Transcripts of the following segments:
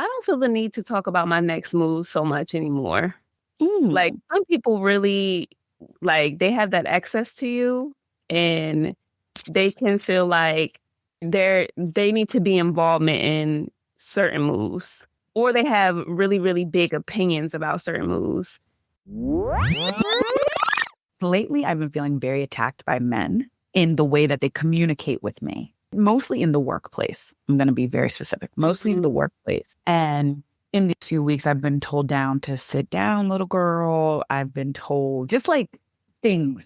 I don't feel the need to talk about my next move so much anymore. Like, Mm. some people really, like, they have that access to you, and they can feel like they need to be involvement in certain moves, or they have really, really big opinions about certain moves. Lately, I've been feeling very attacked by men in the way that they communicate with me, mostly in the workplace. I'm going to be very specific, mostly in the workplace. And in these few weeks, I've been told down to sit down, little girl. I've been told just like things.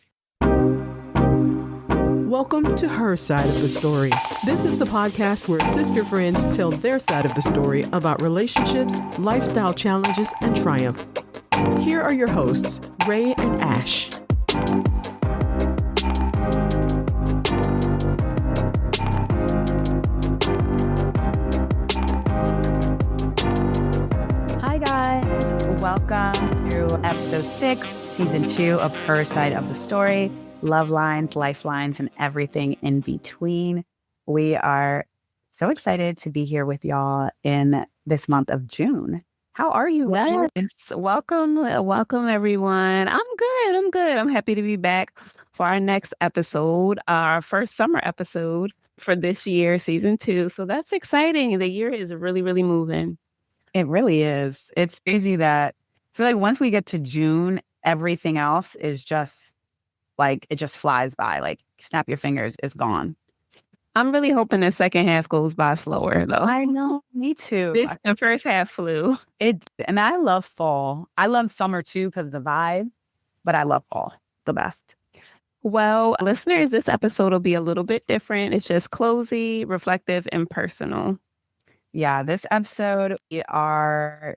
Welcome to Her Side of the Story. This is the podcast where sister friends tell their side of the story about relationships, lifestyle challenges, and triumph. Here are your hosts, Ray and Ash. Hi, guys. Welcome to episode 6, season 2 of Her Side of the Story. Love lines, lifelines, and everything in between. We are so excited to be here with y'all in this month of June. How are you? Yes. Welcome everyone. I'm good. I'm happy to be back for our next episode, our first summer episode for this year, season 2. So that's exciting. The year is really, really moving. It really is. It's crazy that I feel like once we get to June, everything else is just like, it just flies by. Like, snap your fingers, it's gone. I'm really hoping the second half goes by slower, though. I know, me too. The first half flew. And I love fall. I love summer too because of the vibe, but I love fall the best. Well, listeners, this episode will be a little bit different. It's just cozy, reflective, and personal. Yeah, this episode, we are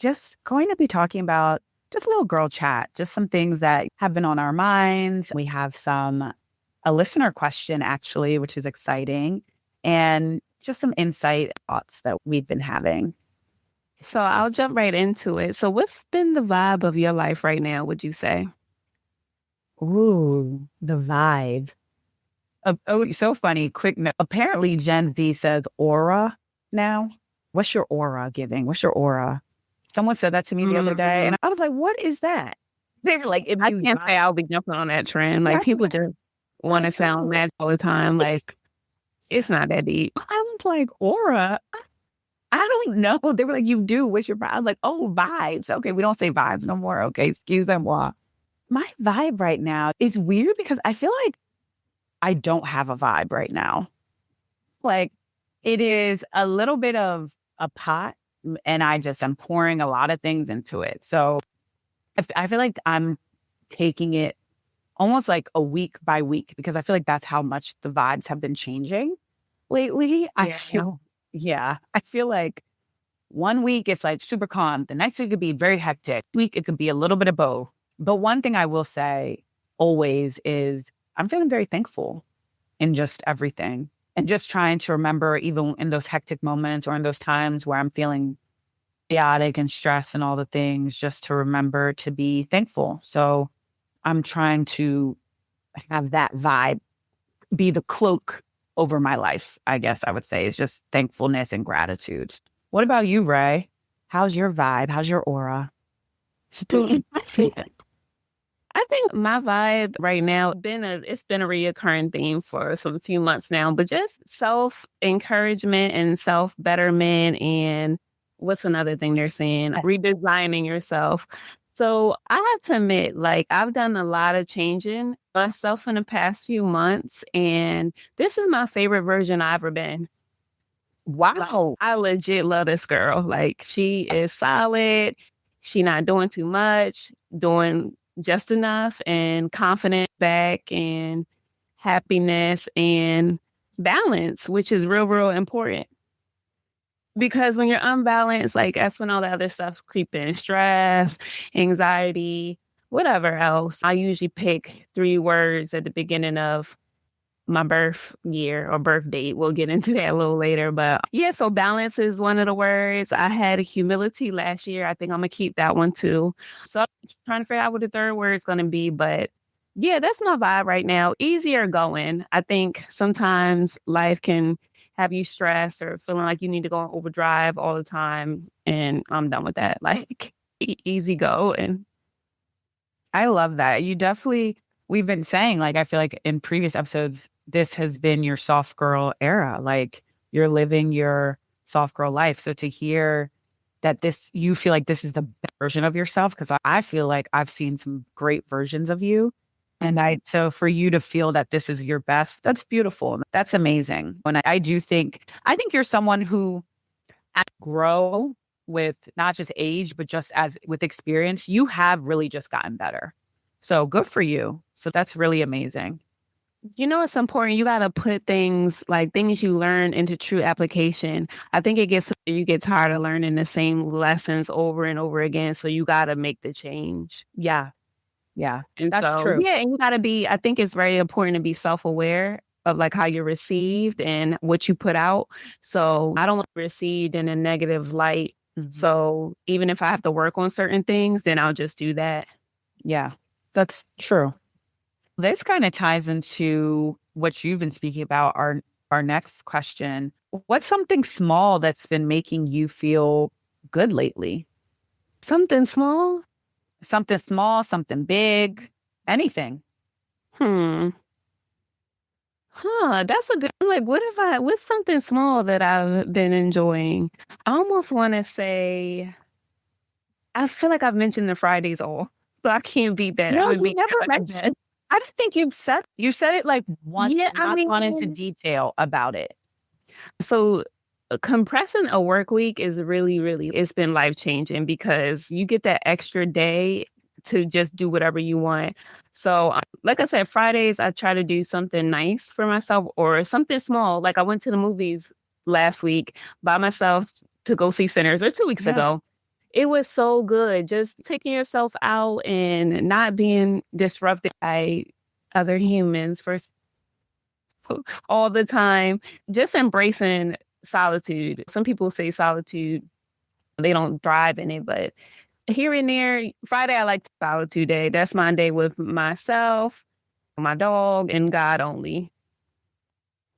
just going to be talking about just a little girl chat, just some things that have been on our minds. We have a listener question, actually, which is exciting, and just some insight thoughts that we've been having. So I'll jump right into it. So what's been the vibe of your life right now, would you say? Ooh, the vibe. Oh, so funny. Quick note. Apparently, Gen Z says aura now. What's your aura giving? What's your aura? Someone said that to me the other day, and I was like, what is that? They were like, I can't say I'll be jumping on that trend. Like, people just want to sound mad all the time. Like, it's not that deep. I was like, aura? I don't know. They were like, you do. What's your vibe? I was like, oh, vibes. Okay, we don't say vibes no more. Okay, excuse them. Moi. My vibe right now is weird because I feel like I don't have a vibe right now. Like, it is a little bit of a pot, and I just am pouring a lot of things into it. So I feel like I'm taking it almost like a week by week because I feel like that's how much the vibes have been changing lately. I feel like one week it's like super calm. The next week could be very hectic. Week it could be a little bit of both. But one thing I will say always is I'm feeling very thankful in just everything. And just trying to remember, even in those hectic moments or in those times where I'm feeling chaotic and stressed and all the things, just to remember to be thankful. So I'm trying to have that vibe be the cloak over my life, I guess I would say. It's just thankfulness and gratitude. What about you, Ray? How's your vibe? How's your aura? I think my vibe right now it's been a reoccurring theme for some few months now, but just self-encouragement and self-betterment, and what's another thing they're saying? Redesigning yourself. So I have to admit, like, I've done a lot of changing myself in the past few months, and this is my favorite version I've ever been. Wow. Like, I legit love this girl. Like, she is solid. She not doing too much, doing just enough, and confident back, and happiness and balance, which is real, real important. Because when you're unbalanced, like, that's when all the other stuff creep in. Stress, anxiety, whatever else. I usually pick 3 words at the beginning of my birth year or birth date. We'll get into that a little later. But yeah, so balance is one of the words. I had humility last year. I think I'm going to keep that one too. So I'm trying to figure out what the 3rd word is going to be. But yeah, that's my vibe right now. Easier going. I think sometimes life can have you stressed or feeling like you need to go on overdrive all the time. And I'm done with that. Like easy go. And I love that. We've been saying, like, I feel like in previous episodes, this has been your soft girl era. Like, you're living your soft girl life. So to hear that you feel like this is the best version of yourself, because I feel like I've seen some great versions of you. And so for you to feel that this is your best, that's beautiful. That's amazing. And I think you're someone who grow with not just age, but just as with experience, you have really just gotten better. So good for you. So that's really amazing. it's important. You got to put things you learn into true application. I think you get tired of learning the same lessons over and over again. So you got to make the change. Yeah. Yeah. And that's true. Yeah. And you got to I think it's very important to be self-aware of like how you're received and what you put out. So I don't want to be received in a negative light. Mm-hmm. So even if I have to work on certain things, then I'll just do that. Yeah, that's true. This kind of ties into what you've been speaking about, our next question. What's something small that's been making you feel good lately? Something small? Something small, something big, anything. That's a good, what's something small that I've been enjoying? I almost want to say, I feel like I've mentioned the Fridays off, so I can't beat that. No, you never mentioned. I don't think you said it like once. Yeah, not gone into detail about it. So compressing a work week is really, really, it's been life-changing because you get that extra day to just do whatever you want. So like I said, Fridays, I try to do something nice for myself or something small. Like I went to the movies last week by myself to go see Sinners, or 2 weeks ago. It was so good. Just taking yourself out and not being disrupted by other humans all the time. Just embracing solitude. Some people say solitude, they don't thrive in it, but here and there, Friday, I like solitude day. That's my day with myself, my dog, and God only.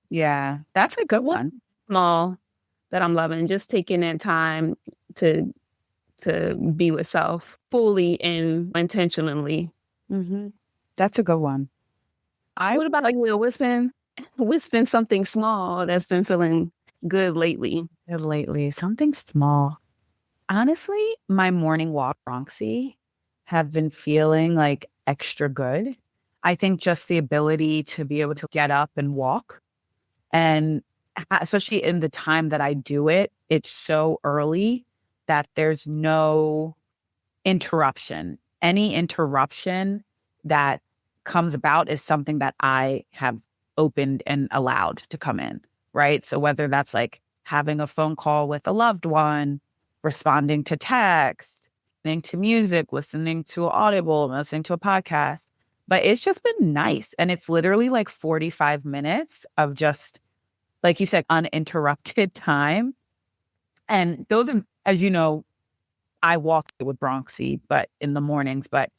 Yeah, that's a good one. Small that I'm loving. Just taking that time to be with self fully and intentionally. Mm-hmm. That's a good one. What about you, Will? What's been something small that's been feeling good lately? Something small. Honestly, my morning walk, Bronxy, have been feeling like extra good. I think just the ability to be able to get up and walk, and especially in the time that I do it, it's so early that there's no interruption. Any interruption that comes about is something that I have opened and allowed to come in, right? So whether that's like having a phone call with a loved one, responding to text, listening to music, listening to Audible, listening to a podcast. But it's just been nice. And it's literally like 45 minutes of just, like you said, uninterrupted time. And those are, as you know, I walk with Bronxy, but in the mornings. But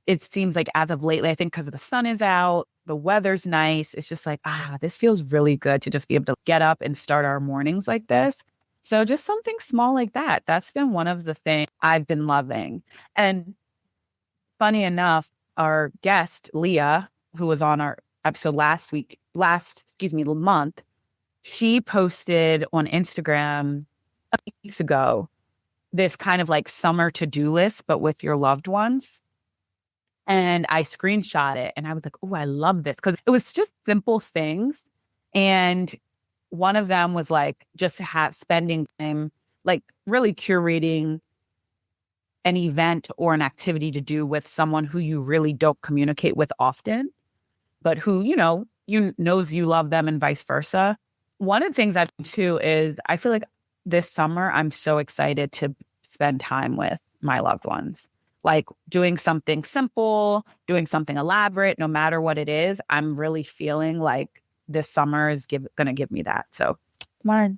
it seems like as of lately, I think because the sun is out, the weather's nice. It's just like, this feels really good to just be able to get up and start our mornings like this. So just something small like that. That's been one of the things I've been loving. And funny enough, our guest, Leah, who was on our episode last month, she posted on Instagram a few weeks ago this kind of like summer to-do list, but with your loved ones. And I screenshot it and I was like, oh, I love this. Because it was just simple things. And one of them was like just spending time, like really curating an event or an activity to do with someone who you really don't communicate with often, but who, knows you love them and vice versa. One of the things I've done too is I feel like this summer, I'm so excited to spend time with my loved ones. Like doing something simple, doing something elaborate, no matter what it is, I'm really feeling like this summer is going to give me that. So, come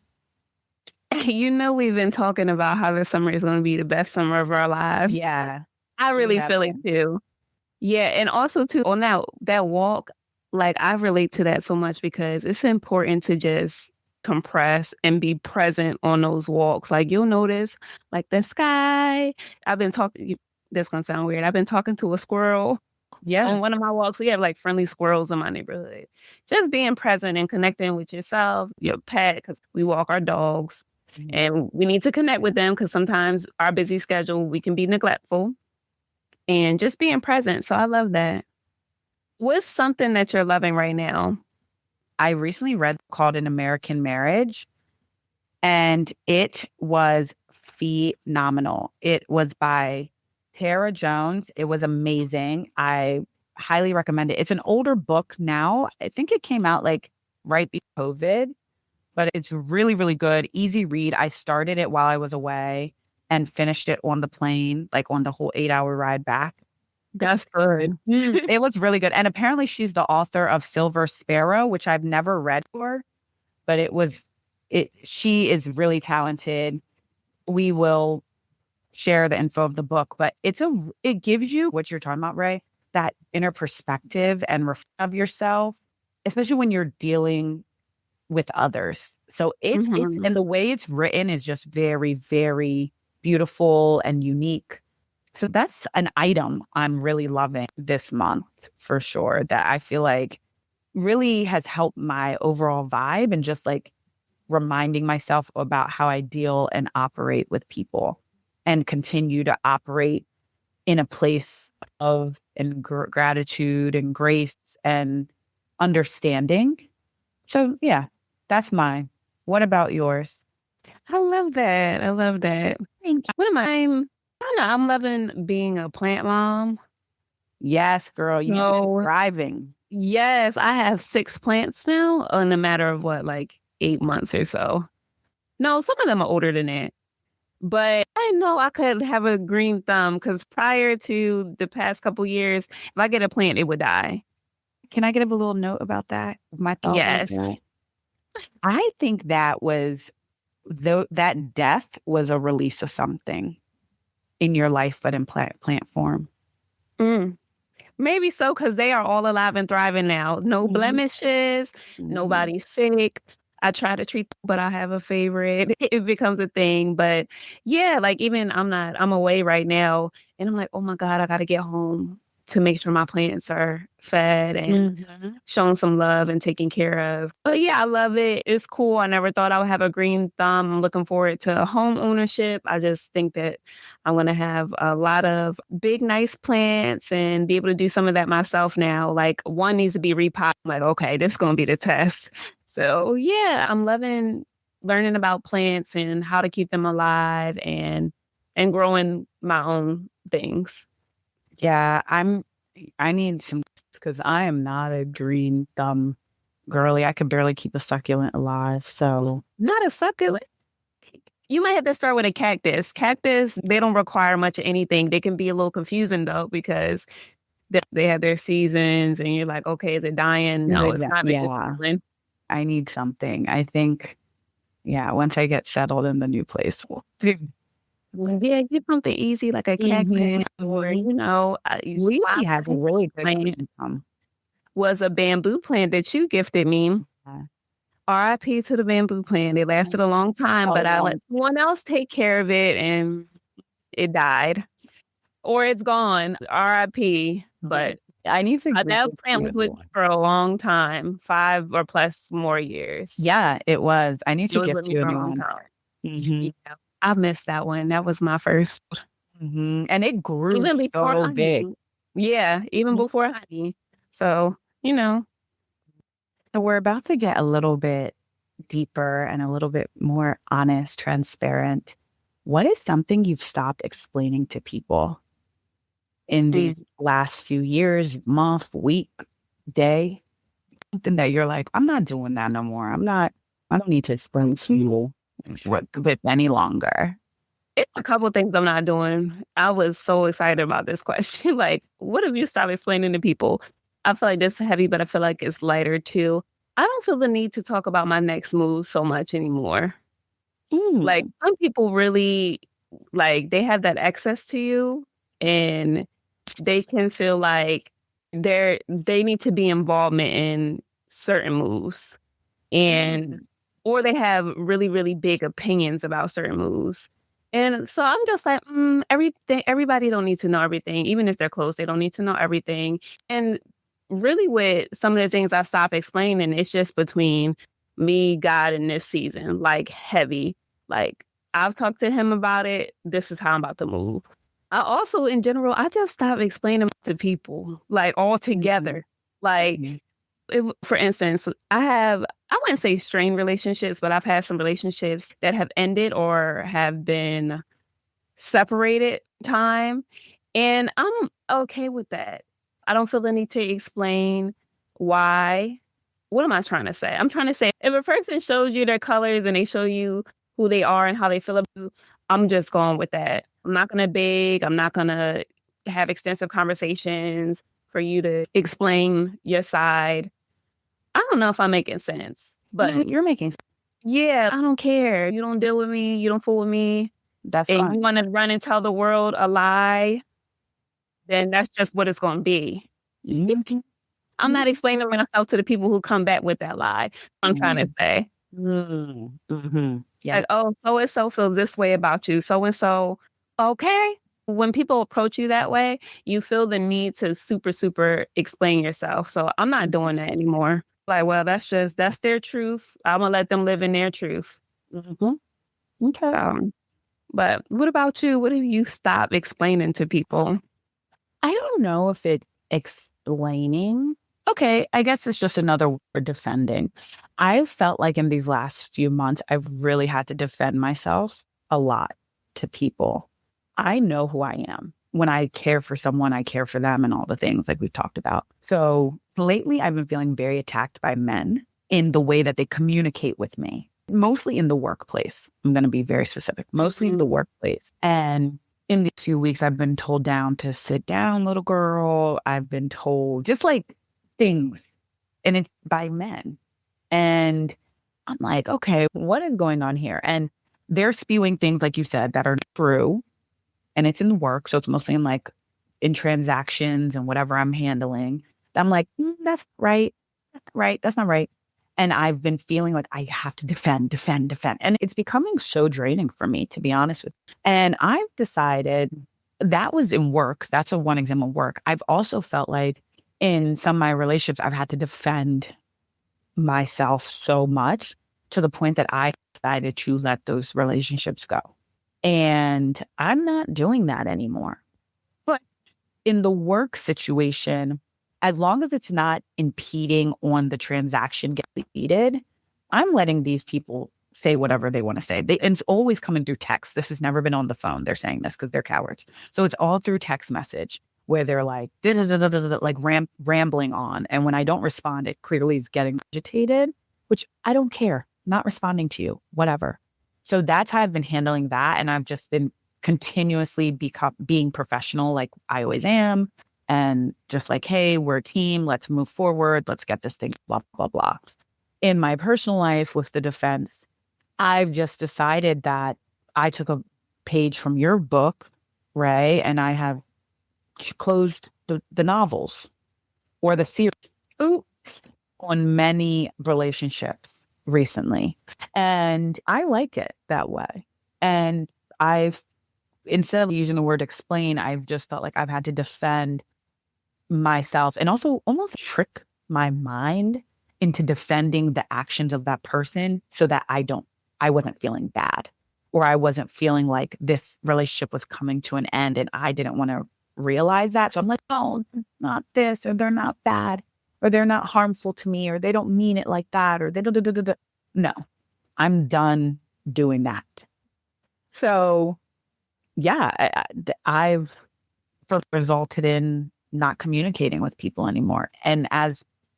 on. We've been talking about how this summer is going to be the best summer of our lives. Yeah. I really feel it too. Yeah. And also too, on that walk, like I relate to that so much because it's important to just decompress and be present on those walks. Like you'll notice like the sky. I've been talking, this gonna sound weird. I've been talking to a squirrel on one of my walks. We have like friendly squirrels in my neighborhood. Just being present and connecting with yourself, your pet, because we walk our dogs and we need to connect with them because sometimes our busy schedule, we can be neglectful and just being present. So I love that. What's something that you're loving right now? I recently read called An American Marriage, and it was phenomenal. It was by Tara Jones. It was amazing. I highly recommend it. It's an older book now. I think it came out like right before COVID, but it's really, really good. Easy read. I started it while I was away and finished it on the plane, like on the whole 8-hour ride back. That's good. It was really good. And apparently she's the author of Silver Sparrow, which I've never read before, but she is really talented. We will share the info of the book, but it gives you what you're talking about, Ray, that inner perspective and of yourself, especially when you're dealing with others. So it's and the way it's written is just very, very beautiful and unique. So that's an item I'm really loving this month for sure, that I feel like really has helped my overall vibe and just like reminding myself about how I deal and operate with people and continue to operate in a place of gratitude and grace and understanding. So yeah, that's mine. What about yours? I love that. I love that. What am I don't know. I'm loving being a plant mom. Yes, girl. You know, thriving. Yes, I have 6 plants now in a matter of like 8 months or so. No, some of them are older than that. But I know I could have a green thumb because prior to the past couple years, if I get a plant, it would die. Can I give a little note about that? My thought. Yes. I think that that death was a release of something in your life, but in plant form. Maybe so, because they are all alive and thriving now. No blemishes, nobody's sick. I try to treat them, but I have a favorite. It becomes a thing. But yeah, like even I'm away right now and I'm like, oh my God, I got to get home to make sure my plants are fed and shown some love and taken care of. But yeah, I love it. It's cool. I never thought I would have a green thumb. I'm looking forward to home ownership. I just think that I'm going to have a lot of big, nice plants and be able to do some of that myself now. Like one needs to be repotted. I'm like, okay, this is going to be the test. So yeah, I'm loving learning about plants and how to keep them alive and growing my own things. Yeah, I need some, because I am not a green thumb girly. I can barely keep a succulent alive. So not a succulent. You might have to start with a cactus. Cactus, they don't require much of anything. They can be a little confusing though, because they have their seasons and you're like, okay, is it dying? No, it's not. Yeah. I need something. I think, once I get settled in the new place, yeah, get something easy like a cactus or, Lily has a really good income. Was a bamboo plant that you gifted me. RIP to the bamboo plant. It lasted a long time, but I let someone else take care of it and it died. Or it's gone. RIP. But I need to. That plant was with me for a long time, 5 or plus more years. Yeah, it was. I need to gift you a new one. Yeah, I missed that one. That was my first. And it grew so big. Yeah, even before honey. So, So we're about to get a little bit deeper and a little bit more honest, transparent. What is something you've stopped explaining to people in the last few years, month, week, day? Something that you're like, I'm not doing that no more. I don't need to explain to you any longer. It's a couple things I'm not doing. I was so excited about this question. Like, what have you stopped explaining to people? I feel like this is heavy, but I feel like it's lighter too. I don't feel the need to talk about my next move so much anymore. Like some people really, like they have that access to you and they can feel like they need to be involvement in certain moves. And or they have really, really big opinions about certain moves. And so I'm just like, everybody don't need to know everything. Even if they're close, they don't need to know everything. And really with some of the things I stopped explaining, it's just between me, God, and this season, like heavy. Like I've talked to him about it. This is how I'm about to move. I also, in general, I just stopped explaining to people, like altogether. Like, for instance, I wouldn't say strained relationships, but I've had some relationships that have ended or have been separated time. And I'm okay with that. I don't feel the need to explain why. What am I trying to say? I'm trying to say if a person shows you their colors and they show you who they are and how they feel about you, I'm just going with that. I'm not going to beg. I'm not going to have extensive conversations for you to explain your side. I don't know if I'm making sense, but you're making sense. Yeah, I don't care. You don't deal with me. You don't fool with me. That's and fine. You want to run and tell the world a lie, then that's just what it's going to be. I'm not explaining myself to the people who come back with that lie. I'm trying to say. Yeah. Like, oh, so-and-so feels this way about you. So-and-so, okay. When people approach you that way, you feel the need to super, super explain yourself. So I'm not doing that anymore. Like, well, that's their truth. I'm going to let them live in their truth. Okay. But what about you? What have you stopped explaining to people? I don't know if it explaining. Okay, I guess it's just another word, defending. I've felt like in these last few months, I've really had to defend myself a lot to people. I know who I am. When I care for someone, I care for them and all the things like we've talked about. So lately, I've been feeling very attacked by men in the way that they communicate with me, mostly in the workplace. I'm going to be very specific, mostly in the workplace. And in these few weeks, I've been told down to sit down, little girl. I've been told just like things, and it's by men. And I'm like, okay, what is going on here? And they're spewing things, like you said, that are true. And it's in work. So it's mostly in transactions and whatever I'm handling. I'm like, that's right. That's right. That's not right. And I've been feeling like I have to defend. And it's becoming so draining for me, to be honest with you. And I've decided that was in work. That's one example of work. I've also felt like in some of my relationships, I've had to defend myself so much to the point that I decided to let those relationships go. And I'm not doing that anymore. But in the work situation, as long as it's not impeding on the transaction getting completed, I'm letting these people say whatever they want to say. And it's always coming through text. This has never been on the phone. They're saying this because they're cowards. So it's all through text message where they're like, like rambling on. And when I don't respond, it clearly is getting agitated, which I don't care. I'm not responding to you, whatever. So that's how I've been handling that. And I've just been continuously being professional like I always am. And just like, hey, we're a team. Let's move forward. Let's get this thing, blah, blah, blah. In my personal life with the defense, I've just decided that I took a page from your book, right? And I have closed the novels or the series on many relationships recently. And I like it that way. And instead of using the word explain, I've just felt like I've had to defend myself and also almost trick my mind into defending the actions of that person so that I wasn't feeling bad, or I wasn't feeling like this relationship was coming to an end and I didn't want to realize that. So I'm like, oh, not this, or they're not bad, or they're not harmful to me, or they don't mean it like that, or they don't. No, I'm done doing that. So yeah, I've resulted in not communicating with people anymore. And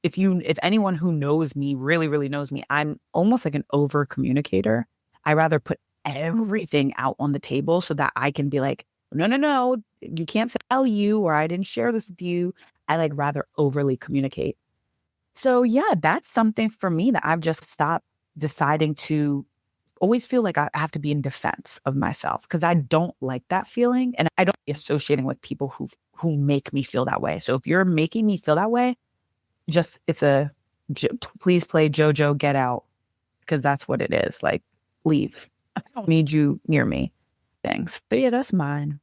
if anyone who knows me really, really knows me, I'm almost like an over communicator. I rather put everything out on the table so that I can be like, no, you can't tell you, or I didn't share this with you. I rather overly communicate. So yeah, that's something for me that I've just stopped deciding to always feel like I have to be in defense of myself, because I don't like that feeling, and I don't be associating with people who make me feel that way. So if you're making me feel that way, please play JoJo Get Out, because that's what it is. Like, leave. I don't need you near me. Thanks. But yeah, that's mine.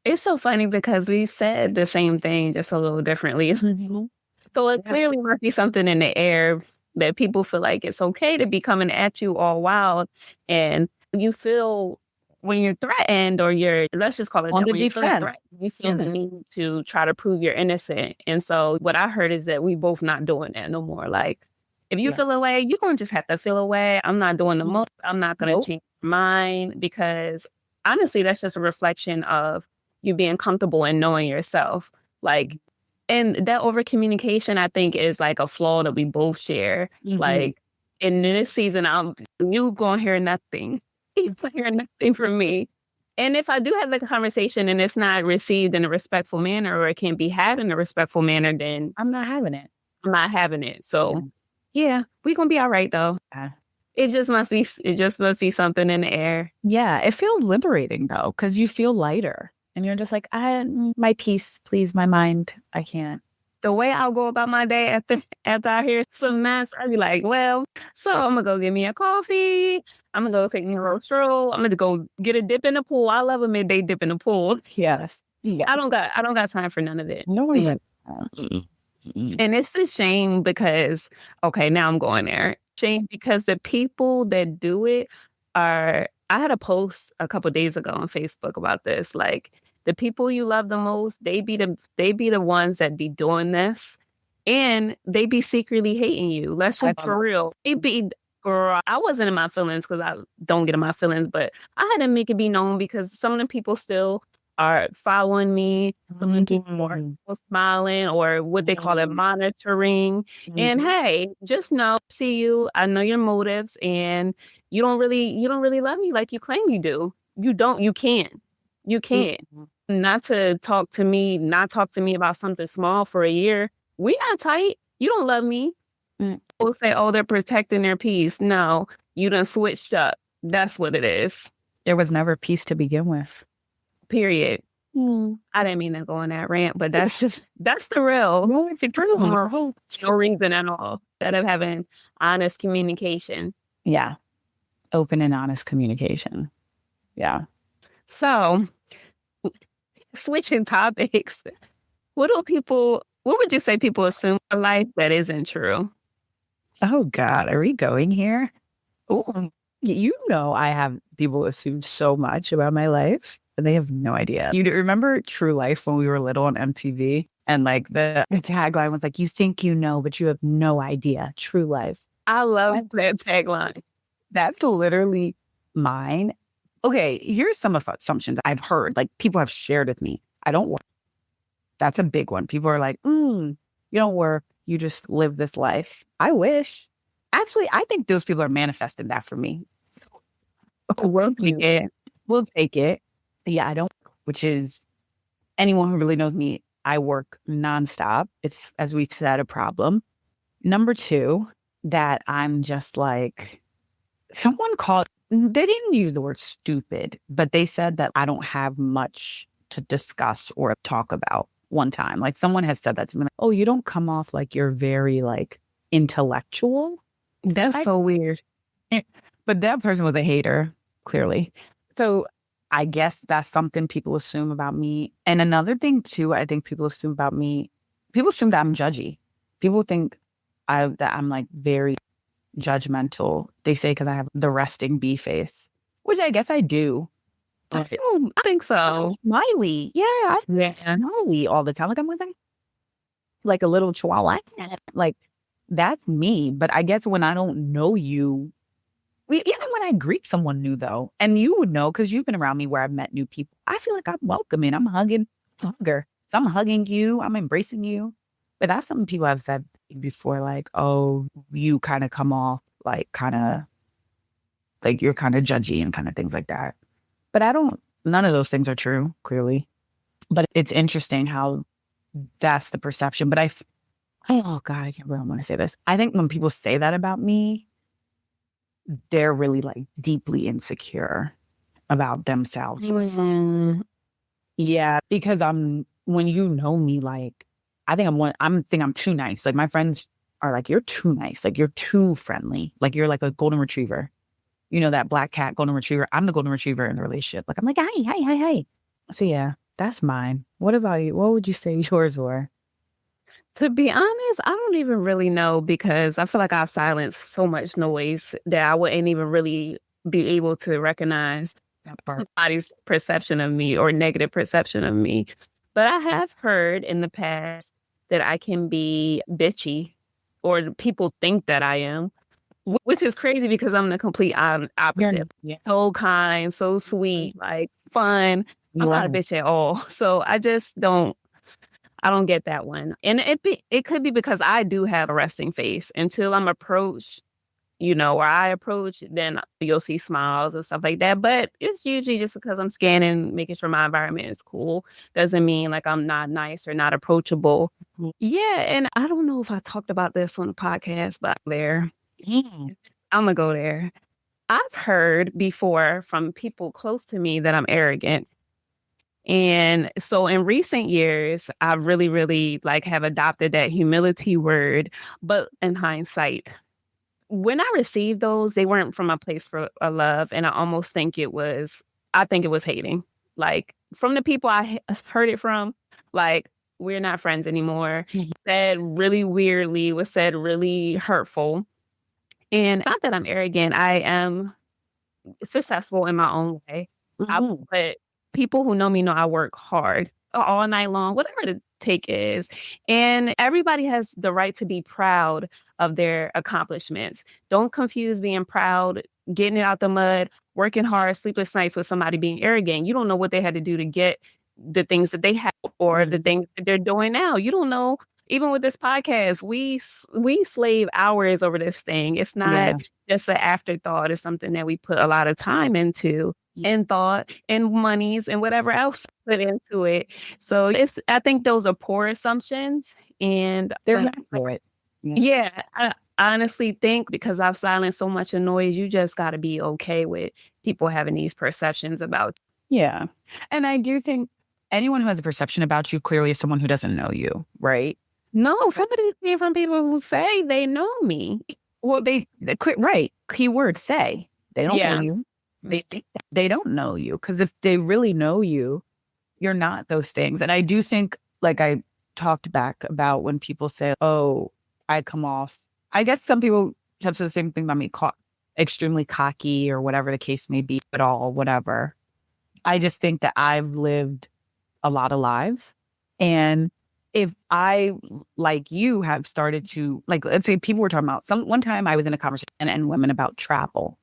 It's so funny because we said the same thing, just a little differently. So it clearly must be something in the air that people feel like it's okay to be coming at you all wild. And you feel when you're threatened or let's just call it on that, the when you're feeling defense. threatened, you feel the need to try to prove you're innocent. And so what I heard is that we both not doing that no more. Like, if you feel away, you're going to just have to feel away. I'm not doing the most. I'm not going to change your mind, because honestly, that's just a reflection of you being comfortable and knowing yourself. Like, and that over communication, I think, is like a flaw that we both share. Like, in this season, you gonna hear nothing. You gonna hear nothing from me. And if I do have the conversation and it's not received in a respectful manner, or it can't be had in a respectful manner, then I'm not having it. I'm not having it. So yeah, we're gonna be all right though. It just must be something in the air. Yeah, it feels liberating though, because you feel lighter. And you're just like, my peace, please, my mind. I can't. The way I'll go about my day after I hear some mess, I'll be like, well, so I'm gonna go get me a coffee. I'm gonna go take me a little stroll. I'm gonna go get a dip in the pool. I love a midday dip in the pool. Yes. I don't got time for none of it. No one. And it's a shame because, okay, now I'm going there. Shame because the people that do it I had a post a couple days ago on Facebook about this. Like, the people you love the most, they be the ones that be doing this, and they be secretly hating you. Let's just for real. Girl, I wasn't in my feelings because I don't get in my feelings, but I had to make it be known because some of the people still are following me. Some of the people are smiling, or what they call it, monitoring. And hey, just know, see you. I know your motives, and you don't really love me like you claim you do. You don't. You can't. You can't. Not talk to me about something small for a year. We not tight. You don't love me. People say, oh, they're protecting their peace. No, you done switched up. That's what it is. There was never peace to begin with. Period. I didn't mean to go on that rant, but that's the real. No reason at all. Instead of having honest communication. Yeah. Open and honest communication. Yeah. So, switching topics, what would you say people assume in life that isn't true? Oh God, are we going here? Oh, I have people assume so much about my life, and they have no idea. You remember True Life when we were little on MTV? And like the tagline was like, you think you know, but you have no idea. True Life. I love that tagline. That's literally mine. Okay, here's some of assumptions I've heard. Like, people have shared with me. I don't work. That's a big one. People are like, you don't work. You just live this life. I wish. Actually, I think those people are manifesting that for me. We'll take it. We'll take it. Yeah, I don't, which is, anyone who really knows me, I work nonstop. It's, as we've said, a problem. Number two, that I'm just like, someone called, they didn't use the word stupid, but they said that I don't have much to discuss or talk about one time. Like, someone has said that to me, like, oh, you don't come off like you're very like intellectual. That's so weird. But that person was a hater, clearly. So I guess that's something people assume about me. And another thing too, I think people assume about me, people assume that I'm judgy. People think that I'm like very judgmental. They say because I have the resting bee face, which I guess I do. I think so. Smiley. Yeah. Smiley all the time. Like, I'm like a little chihuahua. Like, that's me. But I guess when I don't know you, even when I greet someone new, though, and you would know because you've been around me where I've met new people, I feel like I'm welcoming. I'm hugging. Hugger. So I'm hugging you. I'm embracing you. But that's something people have said before, like, oh, you kind of come off like you're kind of judgy and kind of things like that. But none of those things are true, clearly. But it's interesting how that's the perception. But oh God, I can't really want to say this. I think when people say that about me, they're really like deeply insecure about themselves. Mm-hmm. Yeah, because when you know me, like, I think I'm too nice. Like, my friends are like, you're too nice. Like, you're too friendly. Like, you're like a golden retriever. You know, that black cat golden retriever. I'm the golden retriever in the relationship. Like, I'm like, hi, hi, hi, hi. So yeah, that's mine. What about you? What would you say yours were? To be honest, I don't even really know because I feel like I've silenced so much noise that I wouldn't even really be able to recognize That part. somebody's perception of me or negative perception of me. But I have heard in the past that I can be bitchy or people think that I am, which is crazy because I'm the complete opposite. Yeah. So kind, so sweet, like fun. I'm not a Wow. bitch at all. So I don't get that one. And it could be because I do have a resting face until I'm approached, or I approach, then you'll see smiles and stuff like that. But it's usually just because I'm scanning, making sure my environment is cool. Doesn't mean like I'm not nice or not approachable. Yeah. And I don't know if I talked about this on the podcast, but there, Mm. I'm going to go there. I've heard before from people close to me that I'm arrogant. And so in recent years, I really, really like have adopted that humility word, but in hindsight, when I received those, they weren't from a place for a love. And I think it was hating. Like from the people I heard it from, like, we're not friends anymore. Said really weirdly, was said really hurtful. And not that I'm arrogant, I am successful in my own way. But people who know me know I work hard all night long, whatever the take is. And everybody has the right to be proud of their accomplishments. Don't confuse being proud, getting it out the mud, working hard, sleepless nights with somebody being arrogant. You don't know what they had to do to get the things that they have or the things that they're doing now. You don't know. Even with this podcast, we slave hours over this thing. It's not just an afterthought. It's something that we put a lot of time into and thought and monies and whatever else put into it. So I think those are poor assumptions, and They're not for it. yeah, I honestly think because I've silenced so much of noise, you just got to be okay with people having these perceptions about you. Yeah. And I do think anyone who has a perception about you clearly is someone who doesn't know you, right? No, some of these came from people who say they know me. Well, they quit, right. Keyword say. They don't know you. They think that they don't know you. Because if they really know you, you're not those things. And I do think, like I talked back about when people say, oh, I come off. I guess some people have said the same thing about me, extremely cocky or whatever the case may be at all, whatever. I just think that I've lived a lot of lives. And if I, like you, have started to, like, let's say people were talking about one time I was in a conversation and women about travel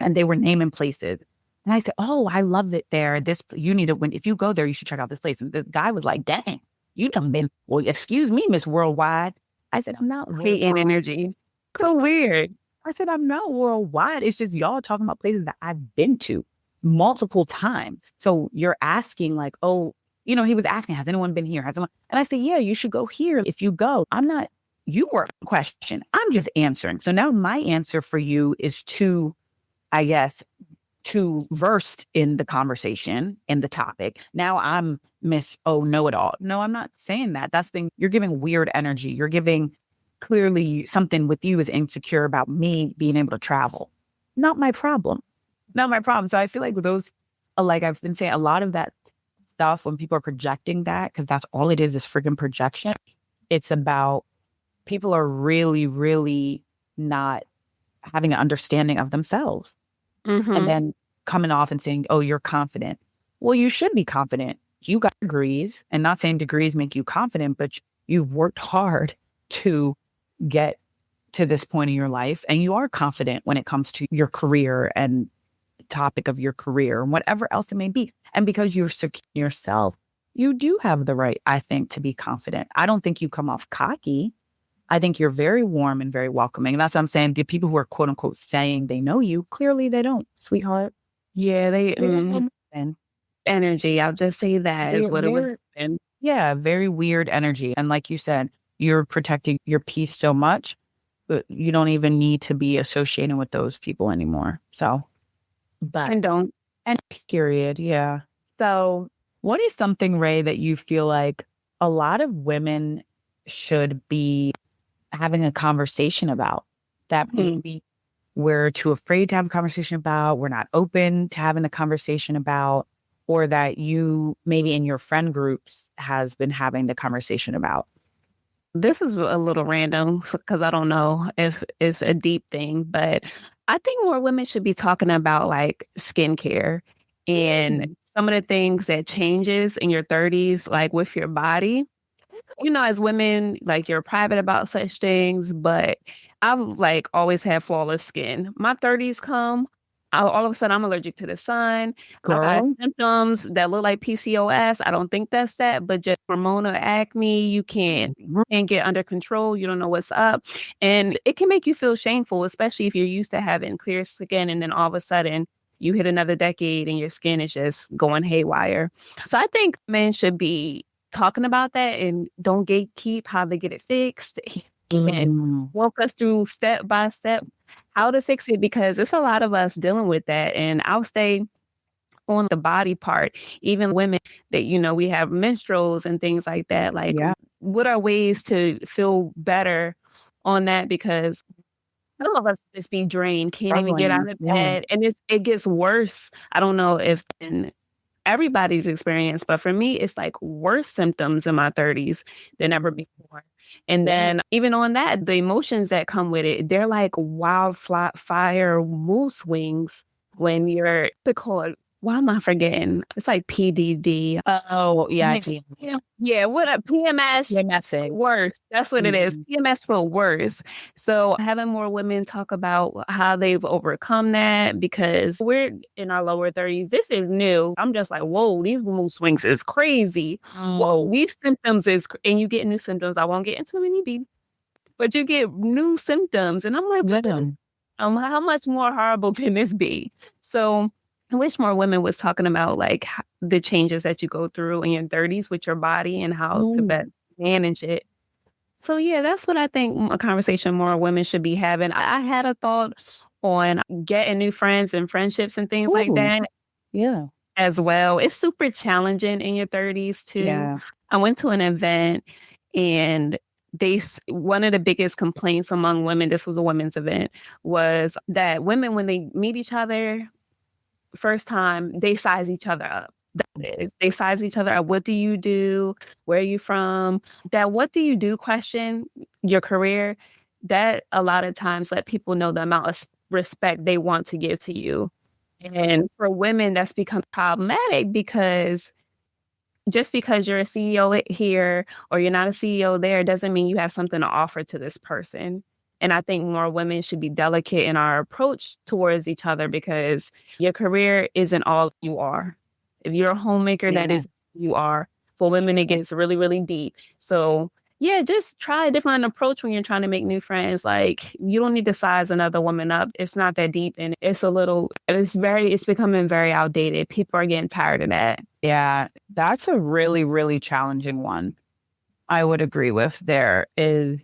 and they were naming places. And I said, oh, I love it there. You need to, if you go there, you should check out this place. And the guy was like, dang, you done been, well, excuse me, Miss Worldwide. I said, I'm not creating energy. So weird. I said, I'm not worldwide. It's just y'all talking about places that I've been to multiple times. So you're asking like, oh, he was asking, has anyone been here? And I said, yeah, you should go here if you go. You were a question. I'm just answering. So now my answer for you is too versed in the conversation, in the topic. Now I'm Miss, oh, know-it-all. No, I'm not saying that. That's the thing. You're giving weird energy. You're giving clearly something with you is insecure about me being able to travel. Not my problem. Not my problem. So I feel like with those, like I've been saying, a lot of that stuff when people are projecting that, because that's all it is freaking projection. It's about people are really, really not having an understanding of themselves. And then coming off and saying, oh, you're confident. Well, you should be confident. You got degrees, and not saying degrees make you confident, but you've worked hard to get to this point in your life. And you are confident when it comes to your career and the topic of your career and whatever else it may be. And because you're secure in yourself, you do have the right, I think, to be confident. I don't think you come off cocky. I think you're very warm and very welcoming. And that's what I'm saying. The people who are quote unquote saying they know you, clearly they don't, sweetheart. Yeah, they energy. I'll just say that is what it was. Yeah, very weird energy. And like you said, you're protecting your peace so much, but you don't even need to be associating with those people anymore. So, And period. Yeah. So what is something, Ray, that you feel like a lot of women should be having a conversation about that maybe we're too afraid to have a conversation about, we're not open to having the conversation about, or that you maybe in your friend groups has been having the conversation about? This is a little random because I don't know if it's a deep thing, but I think more women should be talking about like skincare and some of the things that changes in your 30s, like with your body. As women, like you're private about such things, but I've like always had flawless skin. My 30s come, all of a sudden I'm allergic to the sun. I got Girl. symptoms that look like PCOS. I don't think that's that, but just hormonal acne. You can't get under control. You don't know what's up. And it can make you feel shameful, especially if you're used to having clear skin and then all of a sudden you hit another decade and your skin is just going haywire. So I think men should be talking about that and don't gatekeep how they get it fixed and walk us through step by step how to fix it, because it's a lot of us dealing with that. And I'll stay on the body part, even women that, we have menstruals and things like that. Like, what are ways to feel better on that? Because some of us just be drained, can't even get out of bed. And it gets worse. I don't know if in everybody's experience, but for me, it's like worse symptoms in my 30s than ever before. And then even on that, the emotions that come with it, they're like wildfire mood swings when you're why am I forgetting? It's like PDD. Oh, yeah. Yeah, what a PMS. PMSing. Worse. That's what it is. PMS for worse. So having more women talk about how they've overcome that, because we're in our lower 30s. This is new. I'm just like, whoa, these mood swings is crazy. Whoa, these symptoms and you get new symptoms. I won't get into any detail, but you get new symptoms. And I'm like, how much more horrible can this be? So I wish more women was talking about like the changes that you go through in your 30s with your body and how to best manage it. So yeah, that's what I think a conversation more women should be having. I had a thought on getting new friends and friendships and things like that. Yeah. As well. It's super challenging in your 30s too. Yeah. I went to an event and one of the biggest complaints among women, this was a women's event, was that women, when they meet each other first time, they size each other up. They size each other up. What do you do? Where are you from? That what do you do question, your career, that a lot of times let people know the amount of respect they want to give to you. And for women, that's become problematic because just because you're a CEO here or you're not a CEO there doesn't mean you have something to offer to this person. And I think more women should be delicate in our approach towards each other, because your career isn't all you are. If you're a homemaker, that is who you are. For women, it gets really, really deep. So yeah, just try a different approach when you're trying to make new friends. Like, you don't need to size another woman up. It's not that deep, and it's becoming very outdated. People are getting tired of that. Yeah, that's a really, really challenging one. I would agree with. There is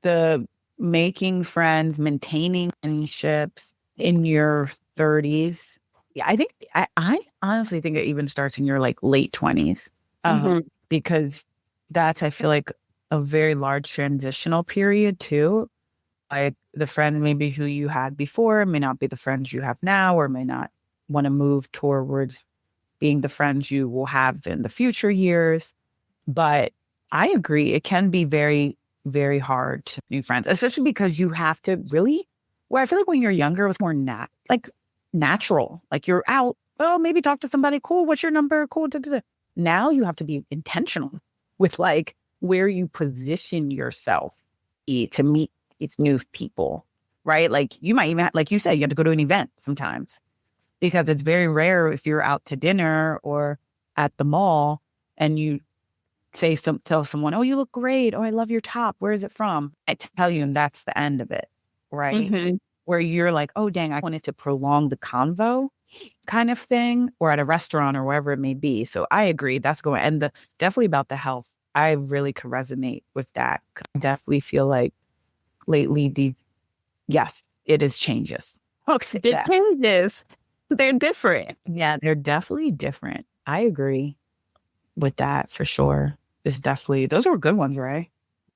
the making friends, maintaining friendships in your 30s. Yeah, I think I honestly think it even starts in your like late 20s, because that's, I feel like, a very large transitional period too. Like, the friend maybe who you had before may not be the friends you have now, or may not want to move towards being the friends you will have in the future years. But I agree, it can be very, very hard to new friends, especially because you have to really, where I feel like when you're younger, it was more natural. Like, you're out, well, maybe talk to somebody, cool, what's your number, cool. Now you have to be intentional with like where you position yourself to meet its new people, right? Like, you might even, like you said, you have to go to an event sometimes, because it's very rare if you're out to dinner or at the mall and you tell someone, oh, you look great. Oh, I love your top. Where is it from? I tell you, and that's the end of it, right? Where you're like, oh, dang, I wanted to prolong the convo kind of thing, or at a restaurant or wherever it may be. So I agree. That's going, and definitely about the health. I really could resonate with that. I definitely feel like lately, yes, it is changes. It changes. They're different. Yeah, they're definitely different. I agree with that for sure. Those are good ones, right?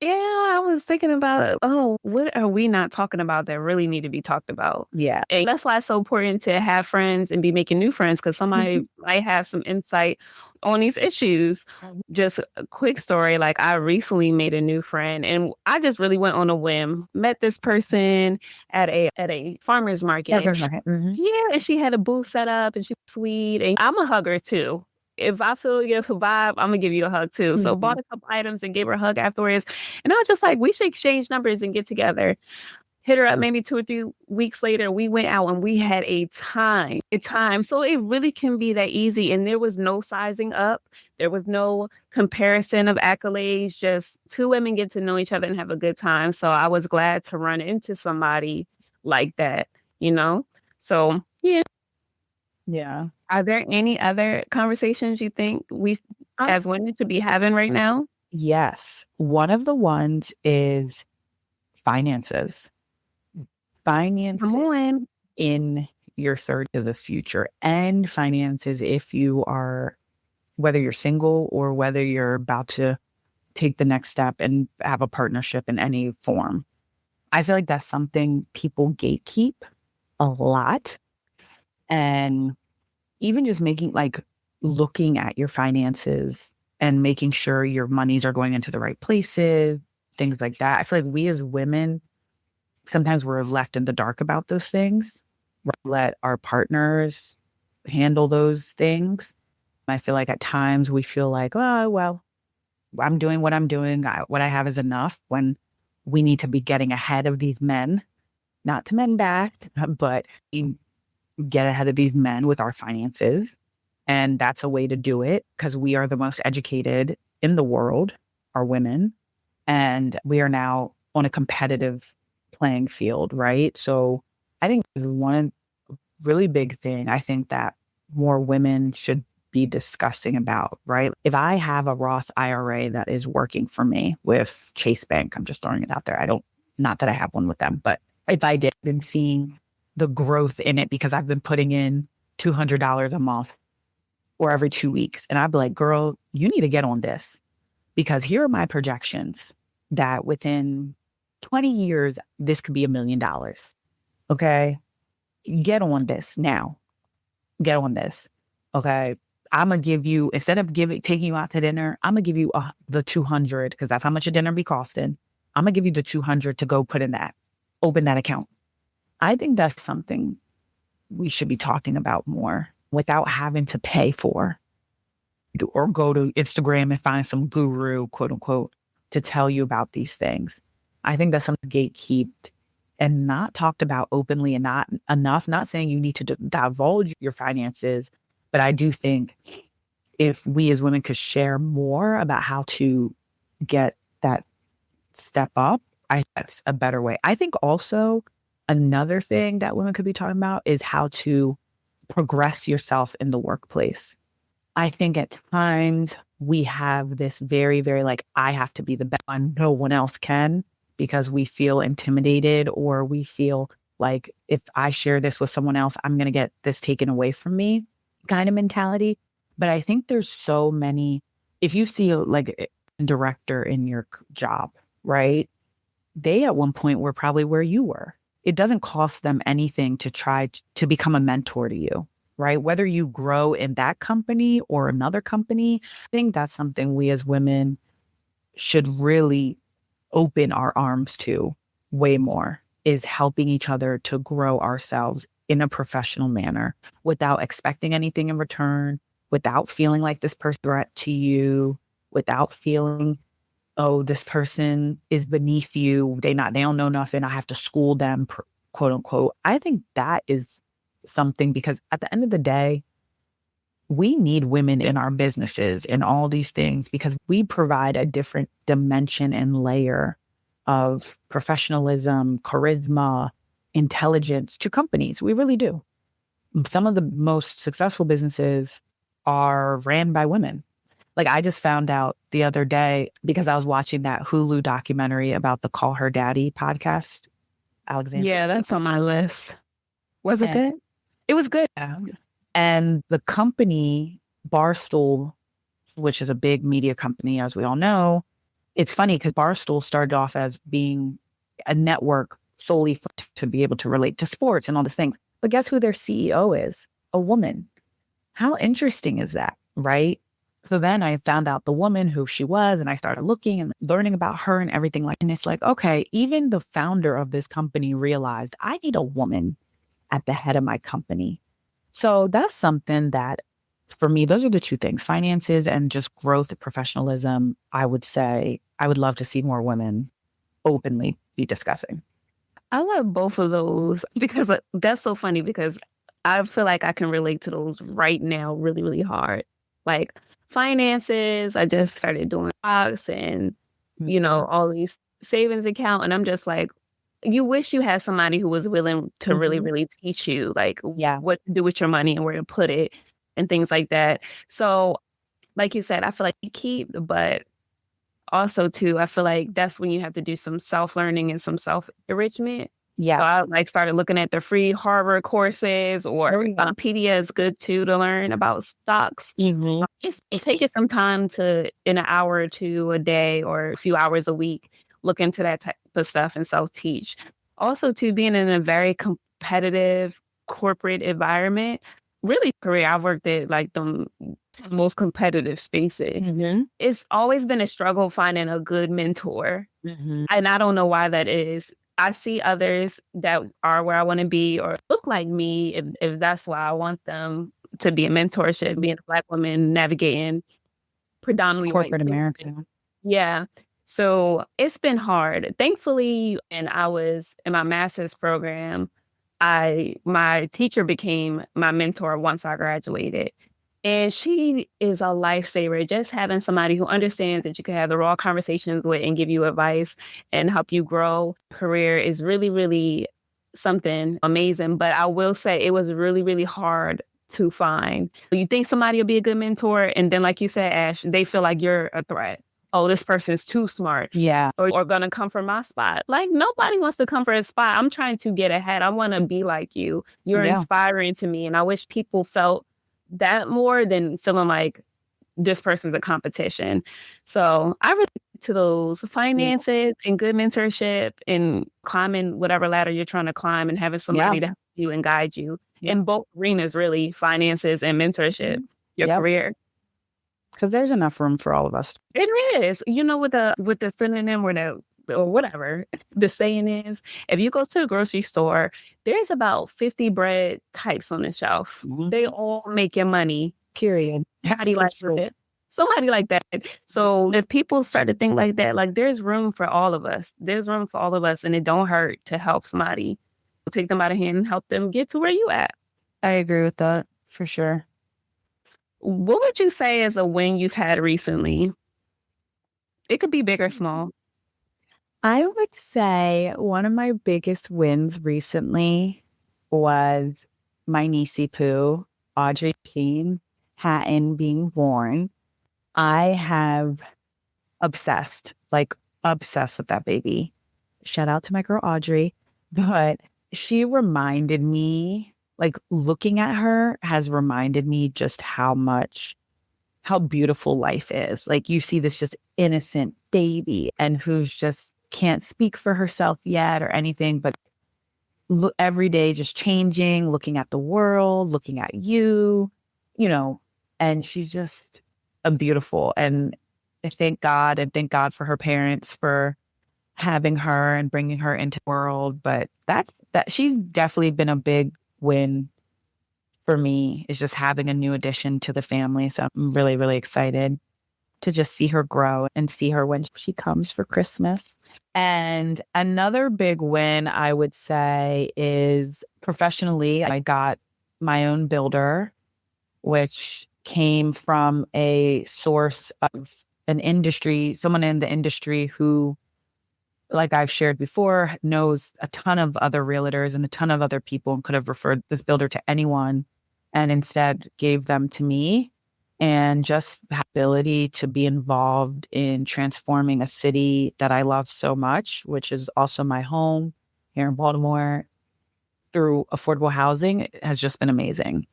Yeah, I was thinking about, oh, what are we not talking about that really need to be talked about? Yeah. And that's why it's so important to have friends and be making new friends, because somebody might have some insight on these issues. Just a quick story, like I recently made a new friend and I just really went on a whim. Met this person at a farmer's market. Yeah, and she had a booth set up and she's sweet. And I'm a hugger too. If I feel you for vibe, I'm gonna give you a hug too. So bought a couple items and gave her a hug afterwards. And I was just like, we should exchange numbers and get together. Hit her up maybe 2 or 3 weeks later. We went out and we had a time. So it really can be that easy. And there was no sizing up. There was no comparison of accolades. Just two women get to know each other and have a good time. So I was glad to run into somebody like that, you know? So yeah. Yeah. Are there any other conversations you think we as women should be having right now? Yes. One of the ones is finances. Finances Come on. in your search of the future, and finances if you are, whether you're single or whether you're about to take the next step and have a partnership in any form. I feel like that's something people gatekeep a lot. And even just looking at your finances and making sure your monies are going into the right places, things like that. I feel like we as women, sometimes we're left in the dark about those things. Let our partners handle those things. I feel like at times we feel like, oh, well, I'm doing what I'm doing. What I have is enough, when we need to be getting ahead of these men, not to men back, but get ahead of these men with our finances. And that's a way to do it, because we are the most educated in the world, are women. And we are now on a competitive playing field, right? So I think this is one really big thing I think that more women should be discussing about, right? If I have a Roth IRA that is working for me with Chase Bank, I'm just throwing it out there. Not that I have one with them, but if I did, been seeing the growth in it because I've been putting in $200 a month or every 2 weeks. And I'd be like, girl, you need to get on this, because here are my projections that within 20 years, this could be $1 million. Okay. Get on this now. Get on this. Okay. I'm going to give you, instead of taking you out to dinner, I'm going to give you the 200, because that's how much a dinner be costing. I'm going to give you the 200 to go put in that, open that account. I think that's something we should be talking about more without having to pay for, or go to Instagram and find some guru, quote unquote, to tell you about these things. I think that's something gatekeeped and not talked about openly, and not enough. Not saying you need to divulge your finances, but I do think if we as women could share more about how to get that step up, that's a better way. I think also another thing that women could be talking about is how to progress yourself in the workplace. I think at times we have this very, very I have to be the best and no one else can, because we feel intimidated, or we feel like if I share this with someone else, I'm going to get this taken away from me kind of mentality. But I think there's so many, if you see a director in your job, right? They at one point were probably where you were. It doesn't cost them anything to try to become a mentor to you, right? Whether you grow in that company or another company, I think that's something we as women should really open our arms to way more, is helping each other to grow ourselves in a professional manner without expecting anything in return, without feeling like this person is a threat to you, without feeling, oh, this person is beneath you. They don't know nothing. I have to school them, quote unquote. I think that is something, because at the end of the day, we need women in our businesses and all these things, because we provide a different dimension and layer of professionalism, charisma, intelligence to companies. We really do. Some of the most successful businesses are ran by women. I just found out the other day, because I was watching that Hulu documentary about the Call Her Daddy podcast, Alexander. Yeah, that's on my list. Was it good? It was good. And the company, Barstool, which is a big media company, as we all know, it's funny because Barstool started off as being a network solely to be able to relate to sports and all these things. But guess who their CEO is? A woman. How interesting is that, right? So then I found out the woman who she was, and I started looking and learning about her and everything. And it's like, okay, even the founder of this company realized I need a woman at the head of my company. So that's something that, for me, those are the two things, finances and just growth and professionalism. I would say I would love to see more women openly be discussing. I love both of those because that's so funny because I feel like I can relate to those right now really, really hard. Like finances, I just started doing stocks and, all these savings account. And I'm just like, you wish you had somebody who was willing to really, really teach you like what to do with your money and where to put it and things like that. So like you said, I feel like you keep, but also too, I feel like that's when you have to do some self-learning and some self-enrichment. Yeah. So I started looking at the free Harvard courses or Pedia is good too to learn about stocks. It's taking some time to, in an hour or two a day or a few hours a week, look into that type of stuff and self-teach. Also too, being in a very competitive corporate environment, really career, I've worked at like the most competitive spaces. It's always been a struggle finding a good mentor. And I don't know why that is. I see others that are where I want to be or look like me if that's why I want them to be a mentorship, being a Black woman navigating predominantly corporate America. Yeah. So it's been hard. Thankfully, and I was in my master's program, my teacher became my mentor once I graduated. And she is a lifesaver. Just having somebody who understands that you can have the raw conversations with and give you advice and help you grow career is really, really something amazing. But I will say it was really, really hard to find. You think somebody will be a good mentor, and then like you said, Ash, they feel like you're a threat. Oh, this person's too smart. Yeah. Or gonna come for my spot. Like nobody wants to come for a spot. I'm trying to get ahead. I want to be like you. You're inspiring to me. And I wish people felt that more than feeling like this person's a competition. So I relate to those finances and good mentorship and climbing whatever ladder you're trying to climb and having somebody to help you and guide you in both arenas, really, finances and mentorship, your career. Because there's enough room for all of us. It is. With the synonym or whatever the saying is, if you go to a grocery store, there's about 50 bread types on the shelf. They all make your money, period. Somebody like that. So if people start to think like that, like there's room for all of us. There's room for all of us, and it don't hurt to help somebody. Take them by the hand and help them get to where you at. I agree with that, for sure. What would you say is a win you've had recently? It could be big or small. I would say one of my biggest wins recently was my niecey Pooh, Audrey Jean Hatton, being born. I have obsessed with that baby. Shout out to my girl Audrey. But she reminded me, like looking at her has reminded me just how beautiful life is. Like you see this just innocent baby and who's just can't speak for herself yet or anything, but every day just changing, looking at the world, looking at you, and she's just a beautiful. And I thank God for her parents for having her and bringing her into the world. But that she's definitely been a big win for me, is just having a new addition to the family. So I'm really, really excited to just see her grow and see her when she comes for Christmas. And another big win, I would say, is professionally, I got my own builder, which came from a source of someone in the industry who, like I've shared before, knows a ton of other realtors and a ton of other people and could have referred this builder to anyone, and instead gave them to me. And just the ability to be involved in transforming a city that I love so much, which is also my home here in Baltimore, through affordable housing, has just been amazing.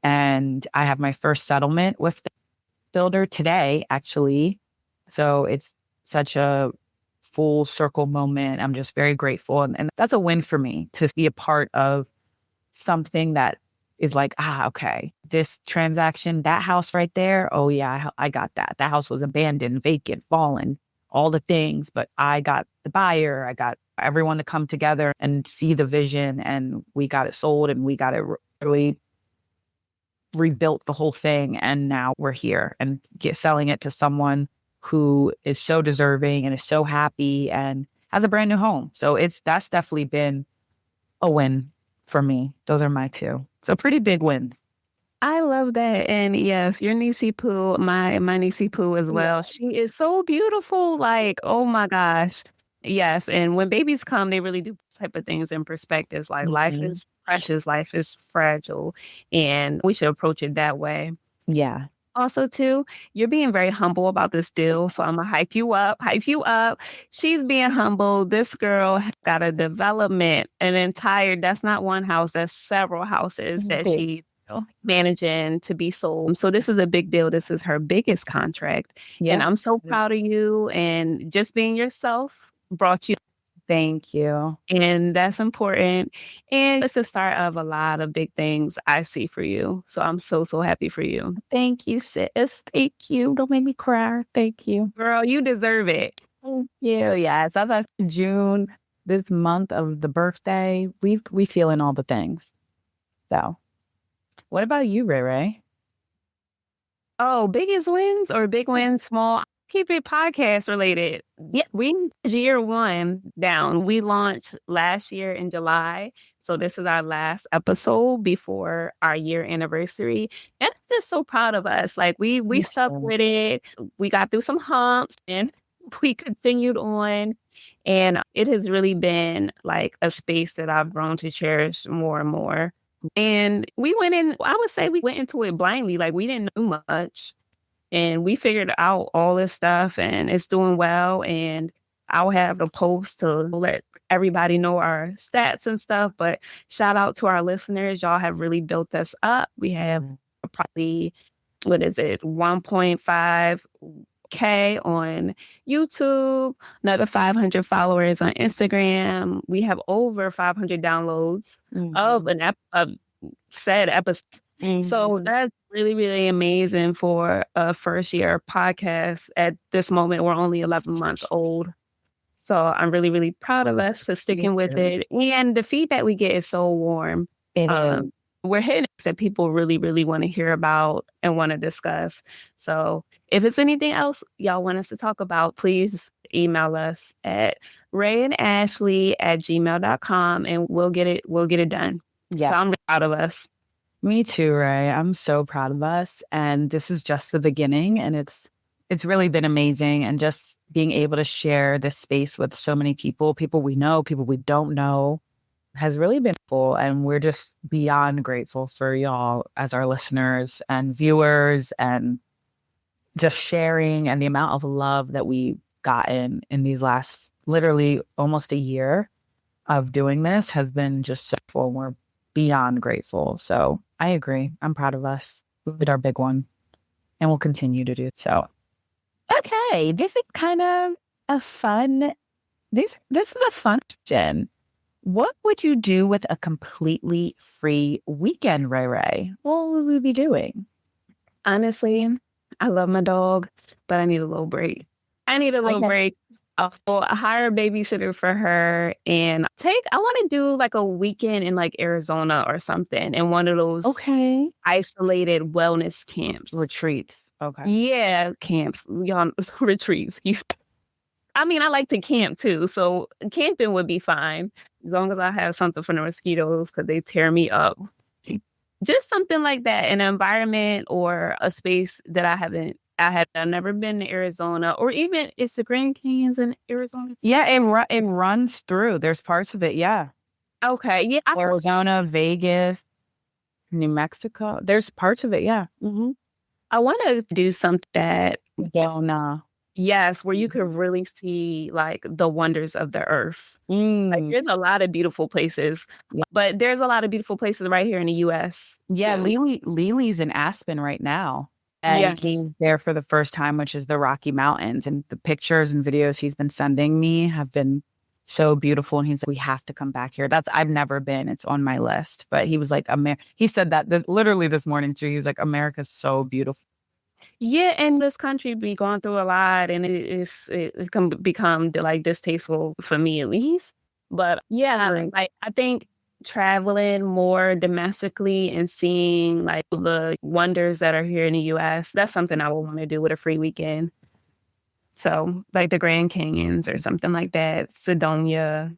And I have my first settlement with the builder today, actually. So it's such a full circle moment. I'm just very grateful. And that's a win for me to be a part of something that is like, okay, this transaction, that house right there. Oh yeah, I got that. That house was abandoned, vacant, fallen, all the things. But I got the buyer. I got everyone to come together and see the vision, and we got it sold, and we got it really rebuilt the whole thing. And now we're here and selling it to someone who is so deserving and is so happy and has a brand new home. So that's definitely been a win for me. Those are my two. So pretty big wins. I love that. And yes, your niecey Pooh, my niecey Pooh as well. Yeah. She is so beautiful. Like, oh my gosh. Yes. And when babies come, they really do type of things in perspectives. Like life is precious, life is fragile, and we should approach it that way. Yeah. Also, too, you're being very humble about this deal. So I'm gonna hype you up. She's being humble. This girl got a development, that's not one house, that's several houses that she managing to be sold. So this is a big deal. This is her biggest contract. Yeah. And I'm so proud of you, and just being yourself brought you. Thank you. And that's important. And it's the start of a lot of big things I see for you. So I'm so, so happy for you. Thank you, sis. Thank you. Don't make me cry. Thank you. Girl, you deserve it. Thank you. Yes. That's June, this month of the birthday. We feeling all the things. So what about you, Ray Ray? Oh, biggest wins or big wins, small? Keep it podcast related. Yeah, we year one down. We launched last year in July. So this is our last episode before our year anniversary. And I'm just so proud of us. Like we stuck with it. We got through some humps and we continued on. And it has really been like a space that I've grown to cherish more and more. And we went into it blindly. Like we didn't know much. And we figured out all this stuff, and it's doing well. And I'll have a post to let everybody know our stats and stuff. But shout out to our listeners. Y'all have really built us up. We have probably, 1.5K on YouTube, another 500 followers on Instagram. We have over 500 downloads of said episode. So that's really, really amazing for a first year podcast. At this moment, we're only 11 months old. So I'm really, really proud of us for sticking with it. And the feedback we get is so warm. We're hitting that people really, really want to hear about and want to discuss. So if it's anything else y'all want us to talk about, please email us at rayandashley@gmail.com and we'll get it done. Yeah. So I'm really proud of us. Me too, Ray. I'm so proud of us. And this is just the beginning. And it's really been amazing. And just being able to share this space with so many people we know, people we don't know, has really been full. And we're just beyond grateful for y'all as our listeners and viewers, and just sharing, and the amount of love that we've gotten in these last literally almost a year of doing this has been just so full. We're beyond grateful. So I agree. I'm proud of us. We did our big one, and we'll continue to do so. Okay, this is kind of a fun. This is a fun question. What would you do with a completely free weekend, Ray Ray? What would we be doing? Honestly, I love my dog, but I need a little break. Break. I'll hire a babysitter for her, and I want to do like a weekend in like Arizona or something, in one of those isolated wellness camps. Retreats. Okay. Yeah, camps. Y'all, retreats. I mean, I like to camp too, so camping would be fine as long as I have something for the mosquitoes because they tear me up. Just something like that, an environment or a space that I've never been to Arizona, or even it's the Grand Canyons in Arizona. Yeah, it runs through. There's parts of it. Yeah. Okay. Yeah. Arizona, Vegas, New Mexico. There's parts of it. Yeah. Mm-hmm. I want to do something that. Yes, where you could really see like the wonders of the earth. Like there's a lot of beautiful places, but there's a lot of beautiful places right here in the U.S. Yeah, Lily's in Aspen right now. Yeah. And he's there for the first time, which is the Rocky Mountains. And the pictures and videos he's been sending me have been so beautiful. And he's like, we have to come back here. I've never been. It's on my list. But he was like, he said that literally this morning too. He was like, America's so beautiful. Yeah, and this country be going through a lot, and it can become like distasteful for me at least. But yeah, like I think traveling more domestically and seeing like the wonders that are here in the U.S. That's something I would want to do with a free weekend. So like the Grand Canyons or something like that, Sedona.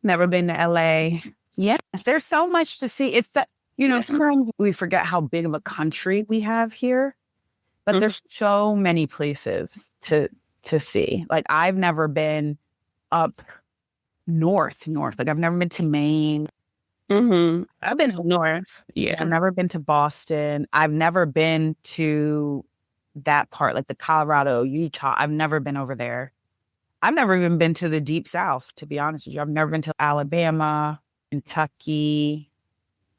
Never been to L.A. Yeah, there's so much to see. It's that, sometimes we forget how big of a country we have here. But there's so many places to see. Like I've never been up north. Like I've never been to Maine. I've been up north. Yeah. I've never been to Boston. I've never been to that part, like the Colorado, Utah. I've never been over there. I've never even been to the deep south, to be honest with you. I've never been to Alabama, Kentucky,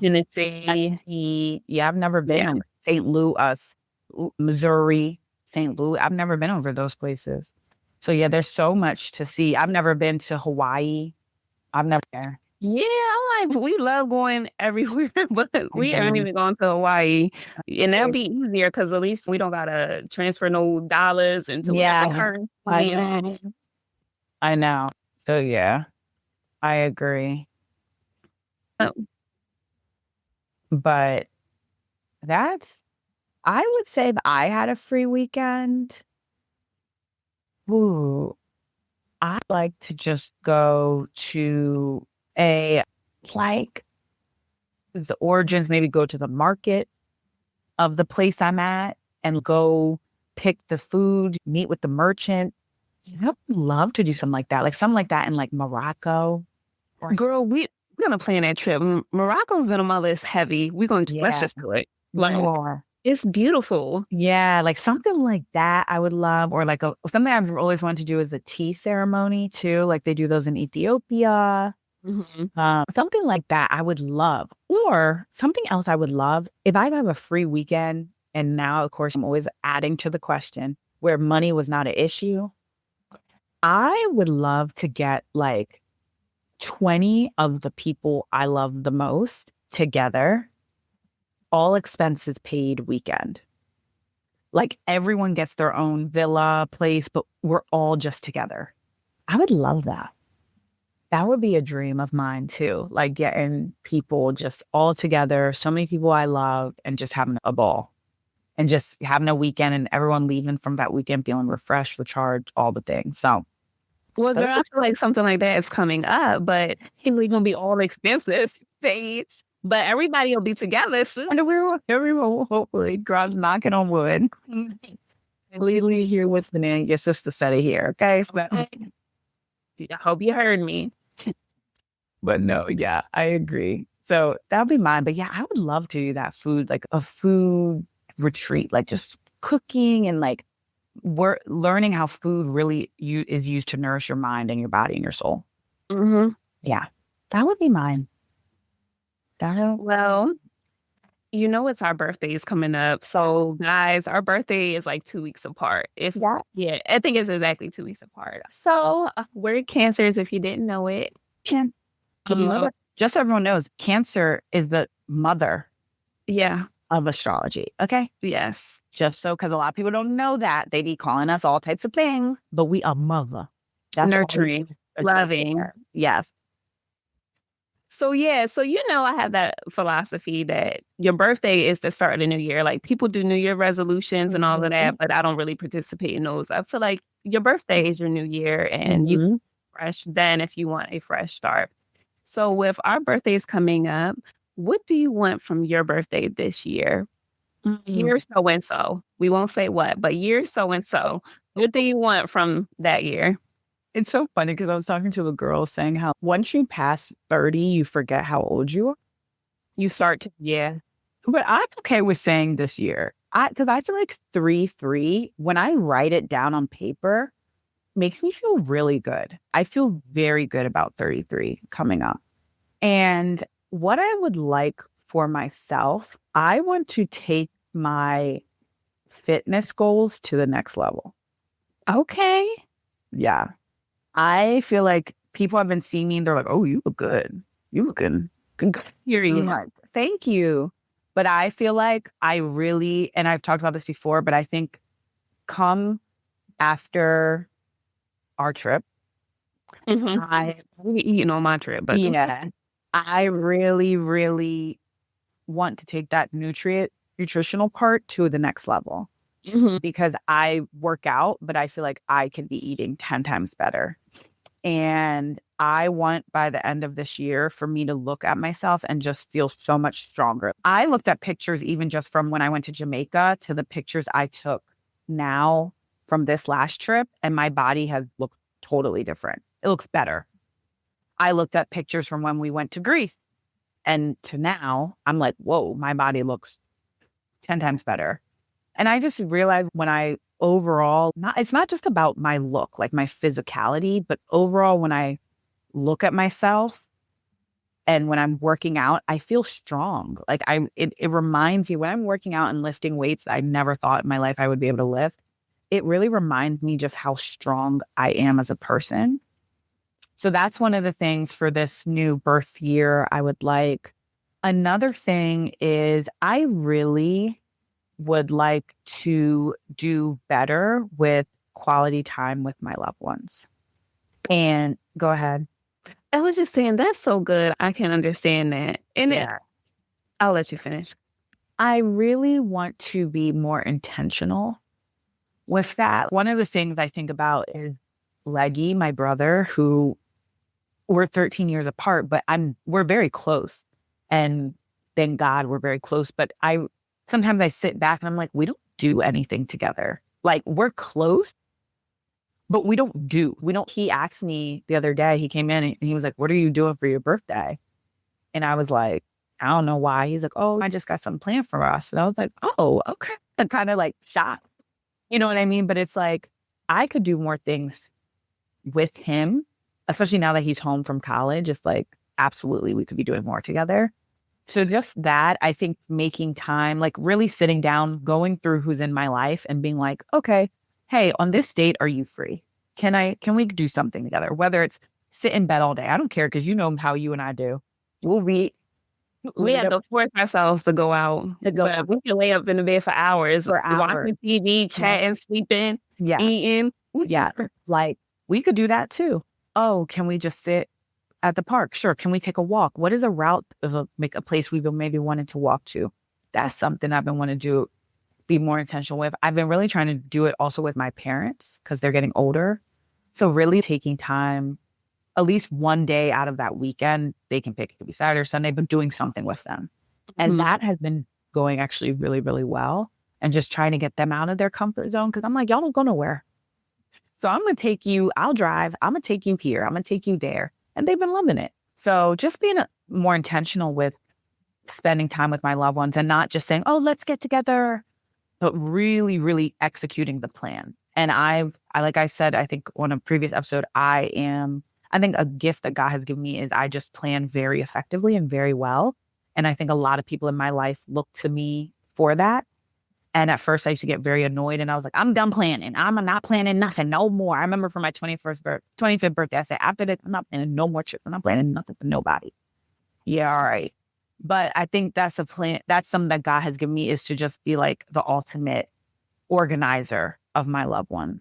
Tennessee. Yeah, I've never been. St. Louis, Missouri, St. Louis. I've never been over those places. So yeah, there's so much to see. I've never been to Hawaii. I've never been. Yeah, I'm like, we love going everywhere, but we aren't even going to Hawaii. And that'll be easier because at least we don't gotta transfer no dollars into currency. I know. So yeah, I agree. But I would say if I had a free weekend, I'd like to just go to the origins, maybe go to the market of the place I'm at and go pick the food, meet with the merchant. I would love to do something like that. Like something like that in like Morocco. Girl, we're gonna plan that trip. Morocco's been a mother. It's heavy. Let's just do it. It's beautiful. Yeah, like something like that I would love. Or like something I've always wanted to do is a tea ceremony too. Like they do those in Ethiopia. Something like that I would love. Or something else I would love if I have a free weekend. And now, of course, I'm always adding to the question where money was not an issue. I would love to get like 20 of the people I love the most together, all expenses paid weekend. Like everyone gets their own villa place, but we're all just together. I would love that. That would be a dream of mine too. Like getting people just all together, so many people I love, and just having a ball. And just having a weekend and everyone leaving from that weekend feeling refreshed, recharged, all the things. So, well, girl, I feel like something like that is coming up, but it's gonna be all expenses paid. But everybody will be together soon. And everyone will hopefully, girl, knocking on wood. Completely hear what's the name. Your sister said it here, okay? So I hope you heard me. But no, yeah, I agree. So that'll be mine. But yeah, I would love to do that food, like a food retreat, like just cooking and like we're learning how food really is used to nourish your mind and your body and your soul. Yeah, that would be mine. Well, it's our birthdays coming up. So guys, our birthday is like 2 weeks apart. I think it's exactly 2 weeks apart. So we're Cancers, if you didn't know it. Just so everyone knows, Cancer is the mother of astrology. Okay. Yes. Just so, because a lot of people don't know that. They be calling us all types of things, but we are mother. That's nurturing, loving. Yes. So I have that philosophy that your birthday is the start of the new year. Like people do New Year resolutions and all of that, but I don't really participate in those. I feel like your birthday is your new year and you fresh then if you want a fresh start. So with our birthdays coming up, what do you want from your birthday this year? Year so-and-so. We won't say what, but year so-and-so. What do you want from that year? It's so funny because I was talking to the girl saying how once you pass 30, you forget how old you are. You start to, But I'm okay with saying this year. Because I feel like 3-3, when I write it down on paper, makes me feel really good. I feel very good about 33 coming up. And what I would like for myself, I want to take my fitness goals to the next level. Okay. Yeah. I feel like people have been seeing me and they're like, oh, you look good. You looking good. I'm like, thank you. But I feel like I really, and I've talked about this before, but I think come after our trip, We eating on my trip, but I really, really want to take that nutritional part to the next level because I work out, but I feel like I can be eating 10 times better. And I want by the end of this year for me to look at myself and just feel so much stronger. I looked at pictures even just from when I went to Jamaica to the pictures I took now from this last trip, and my body has looked totally different. It looks better. I looked at pictures from when we went to Greece and to now, I'm like, whoa, my body looks 10 times better. And I just realized when I overall, it's not just about my look, like my physicality, but overall, when I look at myself and when I'm working out, I feel strong. Like it reminds me when I'm working out and lifting weights I never thought in my life I would be able to lift. It really reminds me just how strong I am as a person. So that's one of the things for this new birth year I would like. Another thing is I really would like to do better with quality time with my loved ones. And go ahead. I was just saying that's so good. I can understand that. And I'll let you finish. I really want to be more intentional with that. One of the things I think about is Leggy, my brother, who we're 13 years apart, but we're very close. And thank God we're very close. But sometimes I sit back and I'm like, we don't do anything together. Like we're close, but we don't. He asked me the other day, he came in and he was like, what are you doing for your birthday? And I was like, I don't know why. He's like, oh, I just got something planned for us. And I was like, oh, okay. I'm kind of like shocked. You know what I mean? But it's like, I could do more things with him, especially now that he's home from college. It's like, absolutely, we could be doing more together. So just that, I think making time, like really sitting down, going through who's in my life and being like, okay, hey, on this date, are you free? Can we do something together? Whether it's sit in bed all day. I don't care because you know how you and I do. We have to force ourselves to go out. But we can lay up in the bed for hours. Watching TV, chatting, sleeping, eating. Yeah. Like we could do that too. Oh, can we just sit at the park? Sure. Can we take a walk? What is a route of a place we've maybe wanted to walk to? That's something I've been wanting to do, be more intentional with. I've been really trying to do it also with my parents because they're getting older. So really taking time, at least one day out of that weekend, they can pick, it could be Saturday or Sunday, but doing something with them. And that has been going actually really, really well. And just trying to get them out of their comfort zone. Cause I'm like, y'all don't go nowhere. So I'm going to take you, I'll drive. I'm going to take you here. I'm going to take you there. And they've been loving it. So just being more intentional with spending time with my loved ones and not just saying, oh, let's get together, but really, really executing the plan. And like I said, I think on a previous episode, I think a gift that God has given me is I just plan very effectively and very well. And I think a lot of people in my life look to me for that. And at first I used to get very annoyed and I was like, I'm done planning. I'm not planning nothing no more. I remember for my 25th birthday, I said, after this, I'm not planning no more trips. I'm not planning nothing for nobody. Yeah, all right. But I think that's a plan. That's something that God has given me is to just be like the ultimate organizer of my loved one.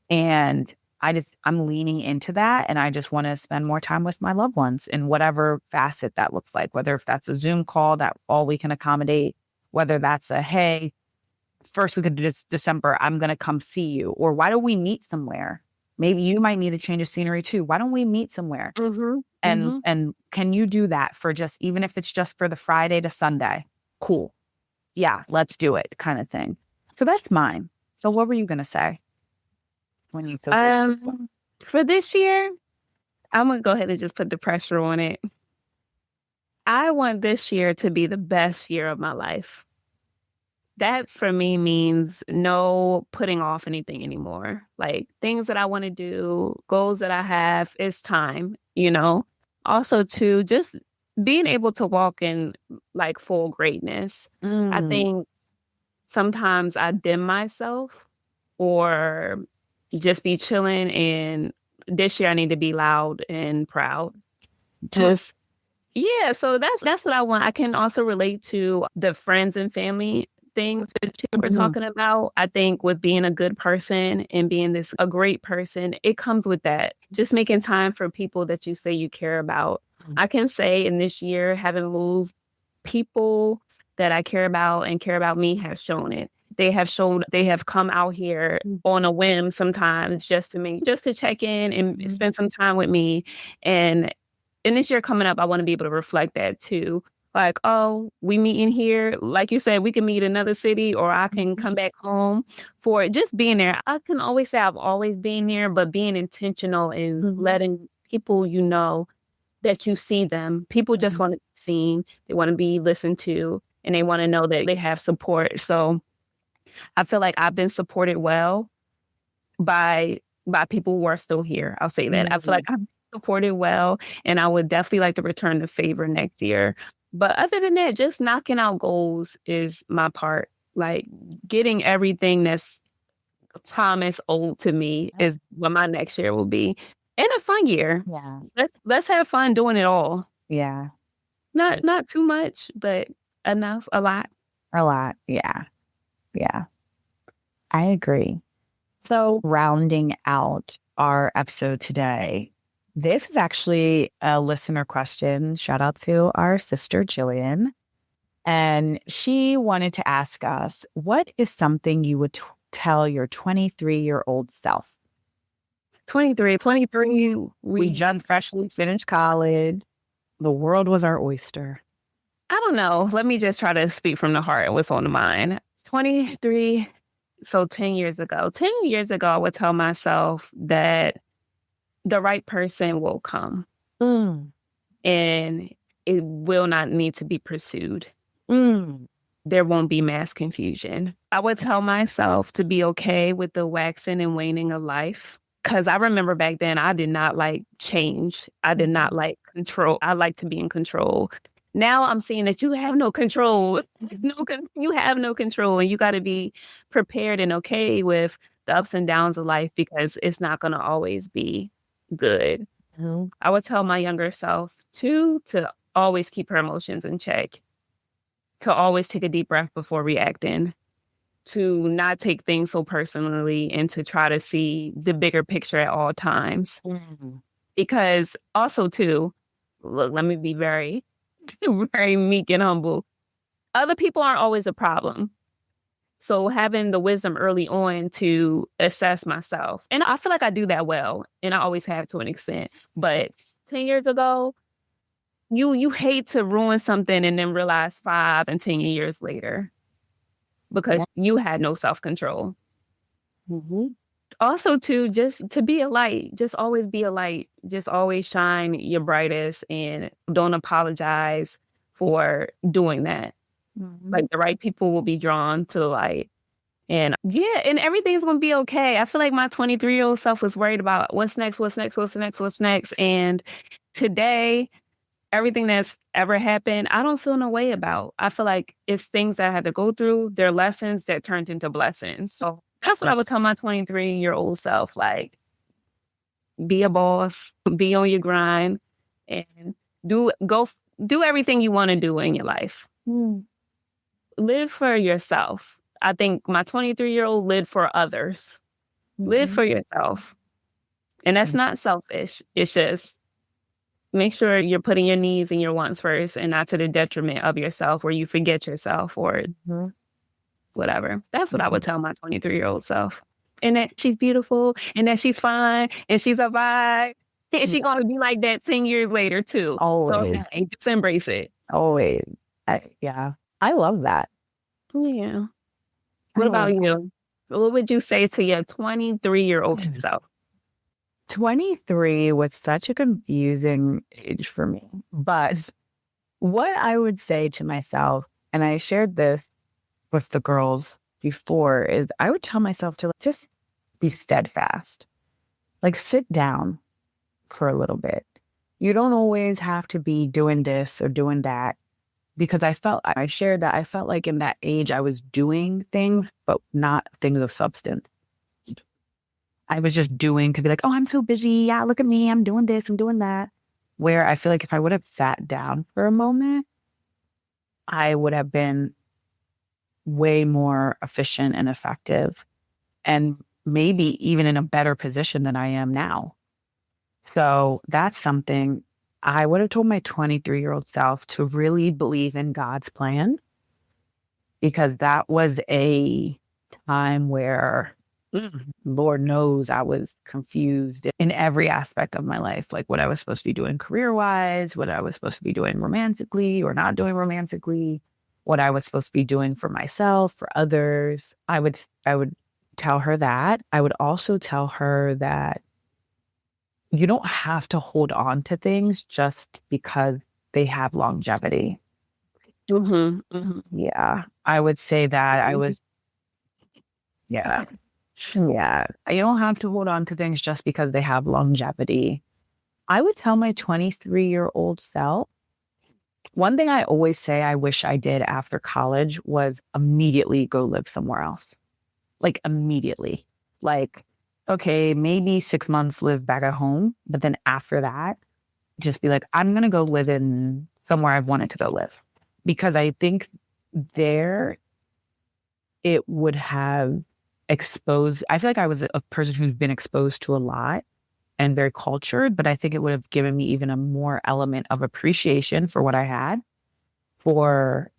And I'm leaning into that. And I just want to spend more time with my loved ones in whatever facet that looks like, whether if that's a Zoom call that all we can accommodate, whether that's a, hey, first week of December, I'm going to come see you. Or why don't we meet somewhere? Maybe you might need a change of scenery too. Why don't we meet somewhere? And can you do that for just, even if it's just for the Friday to Sunday? Cool. Yeah, let's do it kind of thing. So that's mine. So what were you going to say? When you for this year, I'm going to go ahead and just put the pressure on it. I want this year to be the best year of my life. That for me means no putting off anything anymore. Like things that I want to do, goals that I have, it's time, Also to just being able to walk in like full greatness. I think sometimes I dim myself or just be chilling. And this year I need to be loud and proud. Just yeah, so that's what I want. I can also relate to the friends and family things that you were talking about. I think with being a good person and being a great person, it comes with that. Just making time for people that you say you care about. I can say in this year, having moved, people that I care about and care about me have shown it. They have come out here on a whim sometimes just to check in and spend some time with me. And this year coming up, I want to be able to reflect that too. Like, oh, we meet in here. Like you said, we can meet in another city or I can come back home for just being there. I can always say I've always been here, but being intentional and letting people that you see them. People just want to be seen. They want to be listened to and they want to know that they have support. So I feel like I've been supported well by people who are still here. I'll say that. I feel like I've been supported well and I would definitely like to return the favor next year. But other than that, just knocking out goals is my part. Like getting everything that's promised old to me is what my next year will be. And a fun year. Yeah. Let's have fun doing it all. Yeah. Not too much, but enough, a lot. A lot. Yeah. Yeah. I agree. So rounding out our episode today, this is actually a listener question. Shout out to our sister, Jillian. And she wanted to ask us, what is something you would tell your 23-year-old self? 23, we just freshly finished college. The world was our oyster. I don't know. Let me just try to speak from the heart. What's on the mind? 23. So 10 years ago, I would tell myself that the right person will come and it will not need to be pursued. There won't be mass confusion. I would tell myself to be okay with the waxing and waning of life. Because I remember back then, I did not like change. I did not like control. I like to be in control. Now I'm seeing that you have no control. You have no control. And you got to be prepared and okay with the ups and downs of life because it's not going to always be good. I would tell my younger self, too, to always keep her emotions in check. To always take a deep breath before reacting. To not take things so personally and to try to see the bigger picture at all times. Because also too, look, let me be very, very meek and humble. Other people aren't always a problem. So having the wisdom early on to assess myself. And I feel like I do that well. And I always have to an extent. But 10 years ago, you hate to ruin something and then realize 5 and 10 years later. Because you had no self-control. Also, too, just to be a light. Just always be a light. Just always shine your brightest and don't apologize for doing that. Like the right people will be drawn to the light. And yeah, and everything's going to be okay. I feel like my 23-year-old self was worried about what's next. And today, everything that's ever happened, I don't feel no way about. I feel like it's things that I had to go through. They're lessons that turned into blessings. So that's what I would tell my 23-year-old self. Like, be a boss, be on your grind, and do everything you want to do in your life. Live for yourself. I think my 23-year-old lived for others. Live for yourself. And that's not selfish. It's just make sure you're putting your needs and your wants first and not to the detriment of yourself where you forget yourself or whatever. That's what I would tell my 23-year-old self. And that she's beautiful and that she's fine and she's a vibe. And she's going to be like that 10 years later too. Always. So just embrace it. Always. I love that. Yeah. What about you? What would you say to your 23-year-old self? 23 was such a confusing age for me. But what I would say to myself, and I shared this with the girls before, is I would tell myself to just be steadfast. Like sit down for a little bit. You don't always have to be doing this or doing that. because I shared that I felt like in that age I was doing things, but not things of substance. I was just doing to be like, oh, I'm so busy. Yeah, look at me. I'm doing this, I'm doing that. Where I feel like if I would have sat down for a moment, I would have been way more efficient and effective and maybe even in a better position than I am now. So that's something I would have told my 23-year-old self to really believe in God's plan, because that was a time where Lord knows I was confused in every aspect of my life, like what I was supposed to be doing career-wise, what I was supposed to be doing romantically or not doing romantically, what I was supposed to be doing for myself, for others. I would tell her that. I would also tell her that you don't have to hold on to things just because they have longevity. Yeah. I would say that yeah. Yeah. You don't have to hold on to things just because they have longevity. I would tell my 23-year-old self, one thing I always say I wish I did after college was immediately go live somewhere else. Like immediately. Like, okay, maybe 6 months live back at home, but then after that, just be like, I'm going to go live in somewhere I've wanted to go live. Because I think there it would have exposed, I feel like I was a person who's been exposed to a lot and very cultured, but I think it would have given me even a more element of appreciation for what I had, for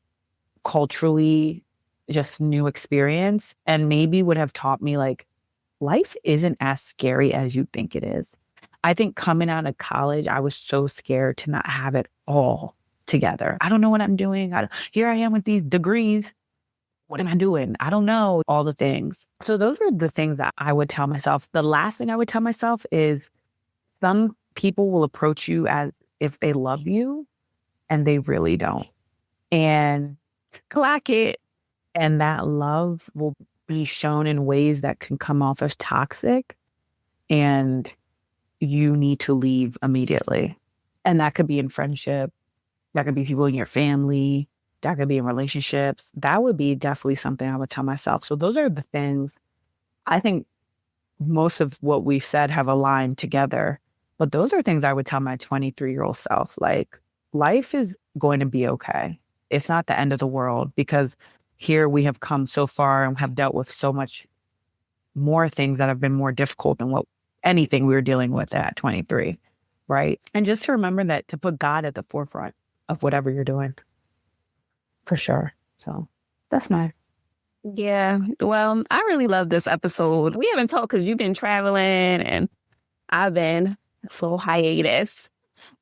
culturally just new experience, and maybe would have taught me like life isn't as scary as you think it is. I think coming out of college, I was so scared to not have it all together. I don't know what I'm doing. Here I am with these degrees. What am I doing? I don't know, all the things. So those are the things that I would tell myself. The last thing I would tell myself is some people will approach you as if they love you and they really don't. And clock it. And that love will be shown in ways that can come off as toxic, and you need to leave immediately. And that could be in friendship. That could be people in your family. That could be in relationships. That would be definitely something I would tell myself. So those are the things. I think most of what we've said have aligned together. But those are things I would tell my 23-year-old self. Like, life is going to be okay. It's not the end of the world, because here we have come so far and have dealt with so much more things that have been more difficult than what anything we were dealing with at 23, right? And just to remember that, to put God at the forefront of whatever you're doing, for sure. So that's my... Yeah. Well, I really love this episode. We haven't talked because you've been traveling and I've been full hiatus.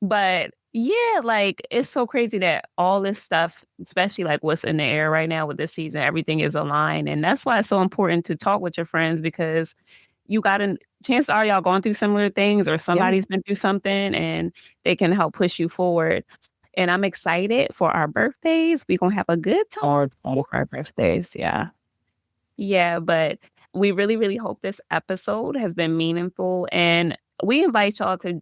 But yeah, like it's so crazy that all this stuff, especially like what's in the air right now with this season, everything is aligned. And that's why it's so important to talk with your friends, because you got a chance, are y'all going through similar things, or somebody's been through something and they can help push you forward. And I'm excited for our birthdays. We're going to have a good time. All our birthdays, yeah. Yeah, but we really, really hope this episode has been meaningful. And we invite y'all to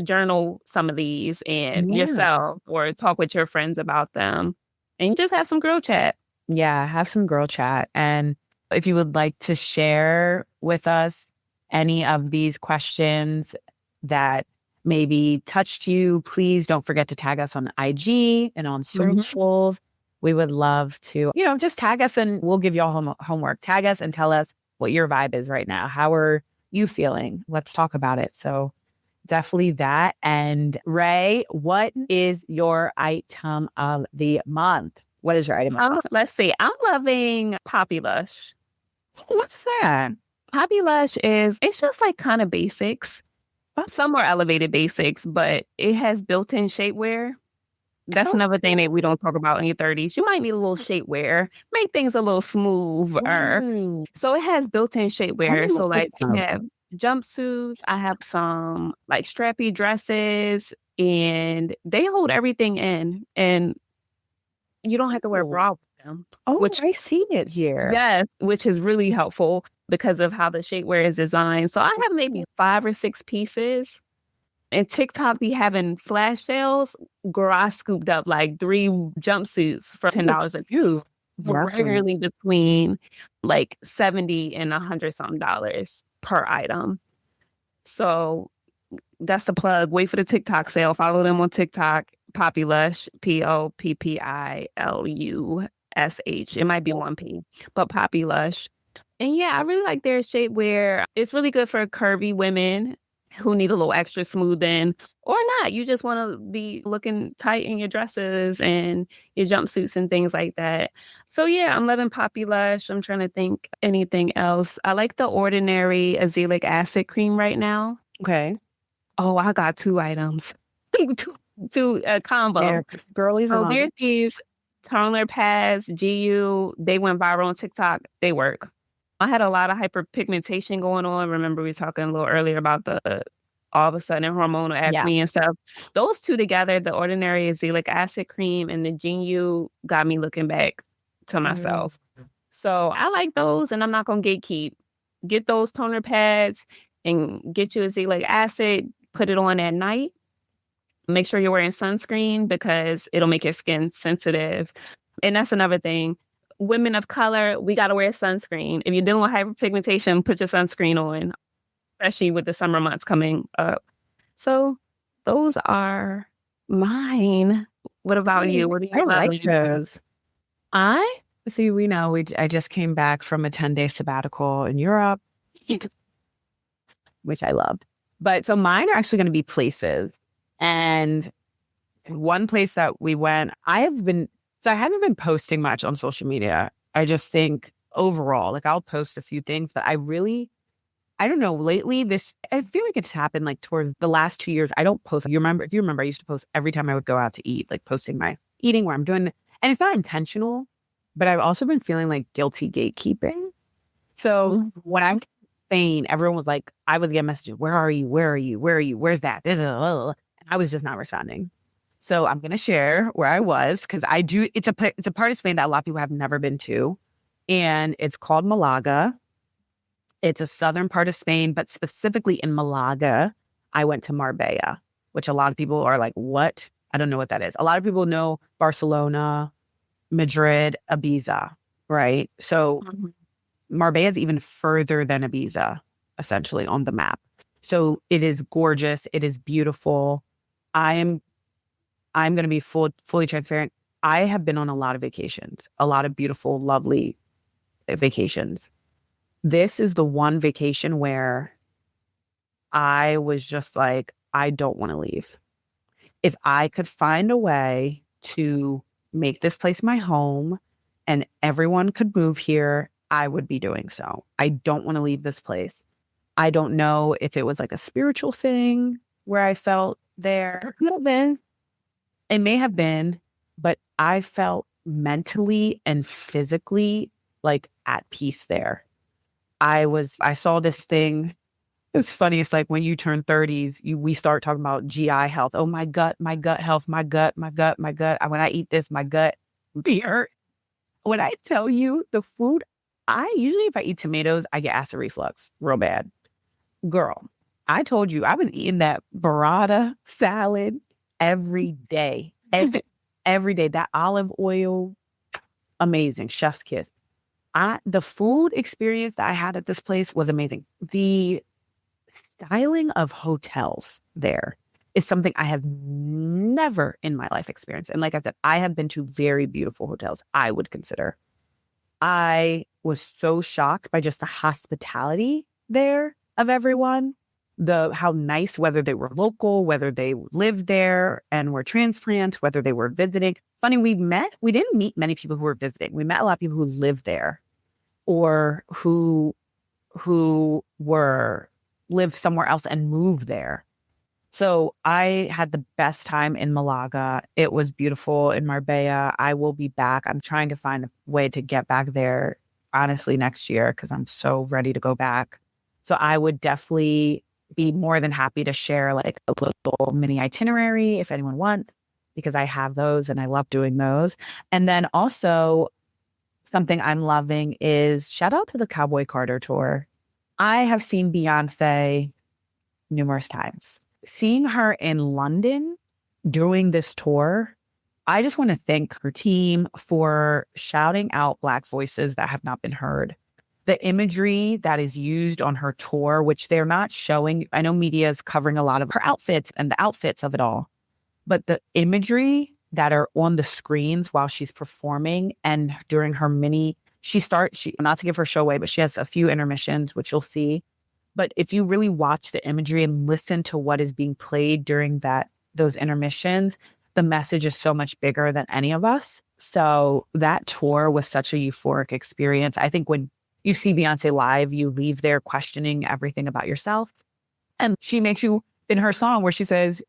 journal some of these and yourself, or talk with your friends about them, and just have some girl chat. Yeah, have some girl chat. And if you would like to share with us any of these questions that maybe touched you, please don't forget to tag us on IG and on socials. We would love to, just tag us and we'll give y'all homework. Tag us and tell us what your vibe is right now. How are you feeling? Let's talk about it. So definitely that. And Ray, what is your item of the month? What is your item of the month? Let's see. I'm loving Poppy Lush. What's that? Poppy Lush it's just like kind of basics. Some more elevated basics, but it has built-in shapewear. That's another thing that we don't talk about in your 30s. You might need a little shapewear, make things a little smoother. So it has built-in shapewear. So like I have jumpsuits, I have some like strappy dresses, and they hold everything in, and you don't have to wear a bra with them. Which I see it here. Yes, which is really helpful because of how the shapewear is designed. So I have maybe 5 or 6 pieces. And TikTok be having flash sales. Girl, I scooped up like 3 jumpsuits for $10 a piece. Regularly between like $70 and $100 some per item. So that's the plug. Wait for the TikTok sale. Follow them on TikTok. Poppylush, Poppylush. It might be 1P, but Poppylush. And yeah, I really like their shapewear. It's really good for curvy women who need a little extra smoothing or not. You just want to be looking tight in your dresses and your jumpsuits and things like that. So yeah, I'm loving Poppylush. I'm trying to think anything else. I like the Ordinary Azelaic Acid Cream right now. Okay. Oh, I got 2 items. two combo. Yeah, girlies. So there's these toner pads, GU. They went viral on TikTok. They work. I had a lot of hyperpigmentation going on. Remember we were talking a little earlier about the all of a sudden hormonal acne and stuff. Those 2 together, the Ordinary Azelaic Acid Cream and the GU, got me looking back to myself. So I like those, and I'm not going to gatekeep. Get those toner pads and get you azelaic acid. Put it on at night. Make sure you're wearing sunscreen because it'll make your skin sensitive. And that's another thing. Women of color, we got to wear sunscreen. If you're dealing with hyperpigmentation, put your sunscreen on, especially with the summer months coming up. So those are mine. What about you? What do you like those? I just came back from a 10-day sabbatical in Europe, which I loved. But so mine are actually going to be places. And one place that we went, I haven't been posting much on social media. I just think overall, like I'll post a few things, but I don't know, lately I feel like it's happened like towards the last 2 years. I don't post. If you remember, I used to post every time I would go out to eat, like posting my eating, where I'm doing, and it's not intentional, but I've also been feeling like guilty gatekeeping. So when I'm in Spain, everyone was like, I would get messages, where are you? Where are you? Where are you? Where's that? I was just not responding. So I'm going to share where I was because it's a part of Spain that a lot of people have never been to. And it's called Malaga. It's a southern part of Spain, but specifically in Malaga, I went to Marbella, which a lot of people are like, what? I don't know what that is. A lot of people know Barcelona, Madrid, Ibiza, right? So Marbella is even further than Ibiza, essentially, on the map. So it is gorgeous. It is beautiful. I'm going to be fully transparent. I have been on a lot of vacations, a lot of beautiful, lovely vacations. This is the one vacation where I was just like, I don't want to leave. If I could find a way to make this place my home and everyone could move here, I would be doing so. I don't want to leave this place. I don't know if it was like a spiritual thing where I felt there. It could have been. It may have been, but I felt mentally and physically like at peace there. I saw this thing. It's funny. It's like when you turn 30s, we start talking about GI health. Oh, my gut health, my gut. When I eat this, my gut be hurt. When I tell you the food, if I eat tomatoes, I get acid reflux real bad. Girl, I told you I was eating that burrata salad every day. Every day. That olive oil, amazing. Chef's kiss. The food experience that I had at this place was amazing. The styling of hotels there is something I have never in my life experienced. And like I said, I have been to very beautiful hotels, I would consider. I was so shocked by just the hospitality there of everyone, how nice, whether they were local, whether they lived there and were transplants, whether they were visiting. Funny, we didn't meet many people who were visiting. We met a lot of people who lived there or who lived somewhere else and moved there. So I had the best time in Malaga. It was beautiful in Marbella. I will be back. I'm trying to find a way to get back there, honestly, next year because I'm so ready to go back. So I would definitely be more than happy to share like a little mini itinerary if anyone wants, because I have those and I love doing those. And then also something I'm loving is shout out to the Cowboy Carter tour. I have seen Beyonce numerous times. seeing her in London doing this tour, I just want to thank her team for shouting out Black voices that have not been heard. The imagery that is used on her tour, which they're not showing, I know media is covering a lot of her outfits and the outfits of it all, but the imagery that are on the screens while she's performing and during her not to give her show away, but she has a few intermissions, which you'll see. But if you really watch the imagery and listen to what is being played during those intermissions, the message is so much bigger than any of us. So that tour was such a euphoric experience. I think when you see Beyonce live, you leave there questioning everything about yourself. And she makes you, in her song where she says,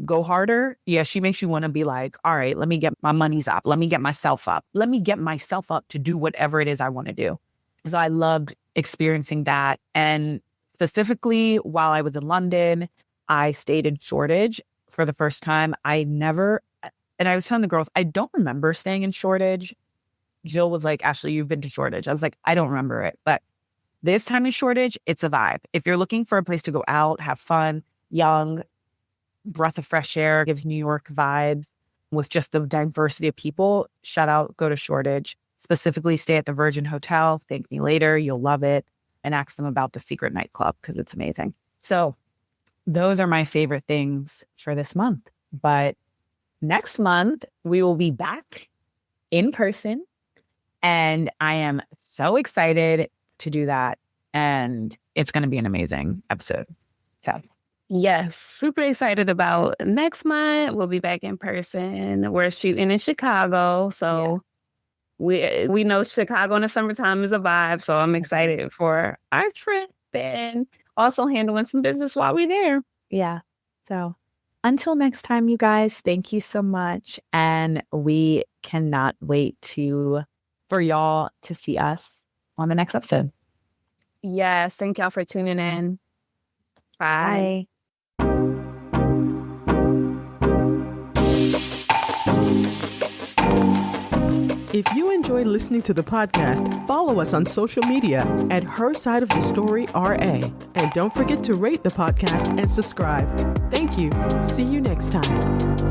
go harder. Yeah, she makes you want to be like, all right, let me get my money's up. Let me get myself up. Let me get myself up to do whatever it is I want to do. So I loved experiencing that. And specifically, while I was in London, I stayed in Shoreditch for the first time. And I was telling the girls, I don't remember staying in Shoreditch. Jill was like, Ashley, you've been to Shoreditch. I was like, I don't remember it. But this time in Shoreditch, it's a vibe. If you're looking for a place to go out, have fun, young, breath of fresh air, gives New York vibes with just the diversity of people, go to Shoreditch. Specifically, stay at the Virgin Hotel. Thank me later. You'll love it. And ask them about the secret nightclub because it's amazing. So those are my favorite things for this month. But next month, we will be back in person. And I am so excited to do that. And it's going to be an amazing episode. So, yes, super excited about next month. We'll be back in person. We're shooting in Chicago. So we know Chicago in the summertime is a vibe. So I'm excited for our trip and also handling some business while we're there. Yeah. So until next time, you guys, thank you so much. And we cannot wait for y'all to see us on the next episode. Yes. Thank y'all for tuning in. Bye. If you enjoy listening to the podcast, follow us on social media at Her Side of the Story RA. And don't forget to rate the podcast and subscribe. Thank you. See you next time.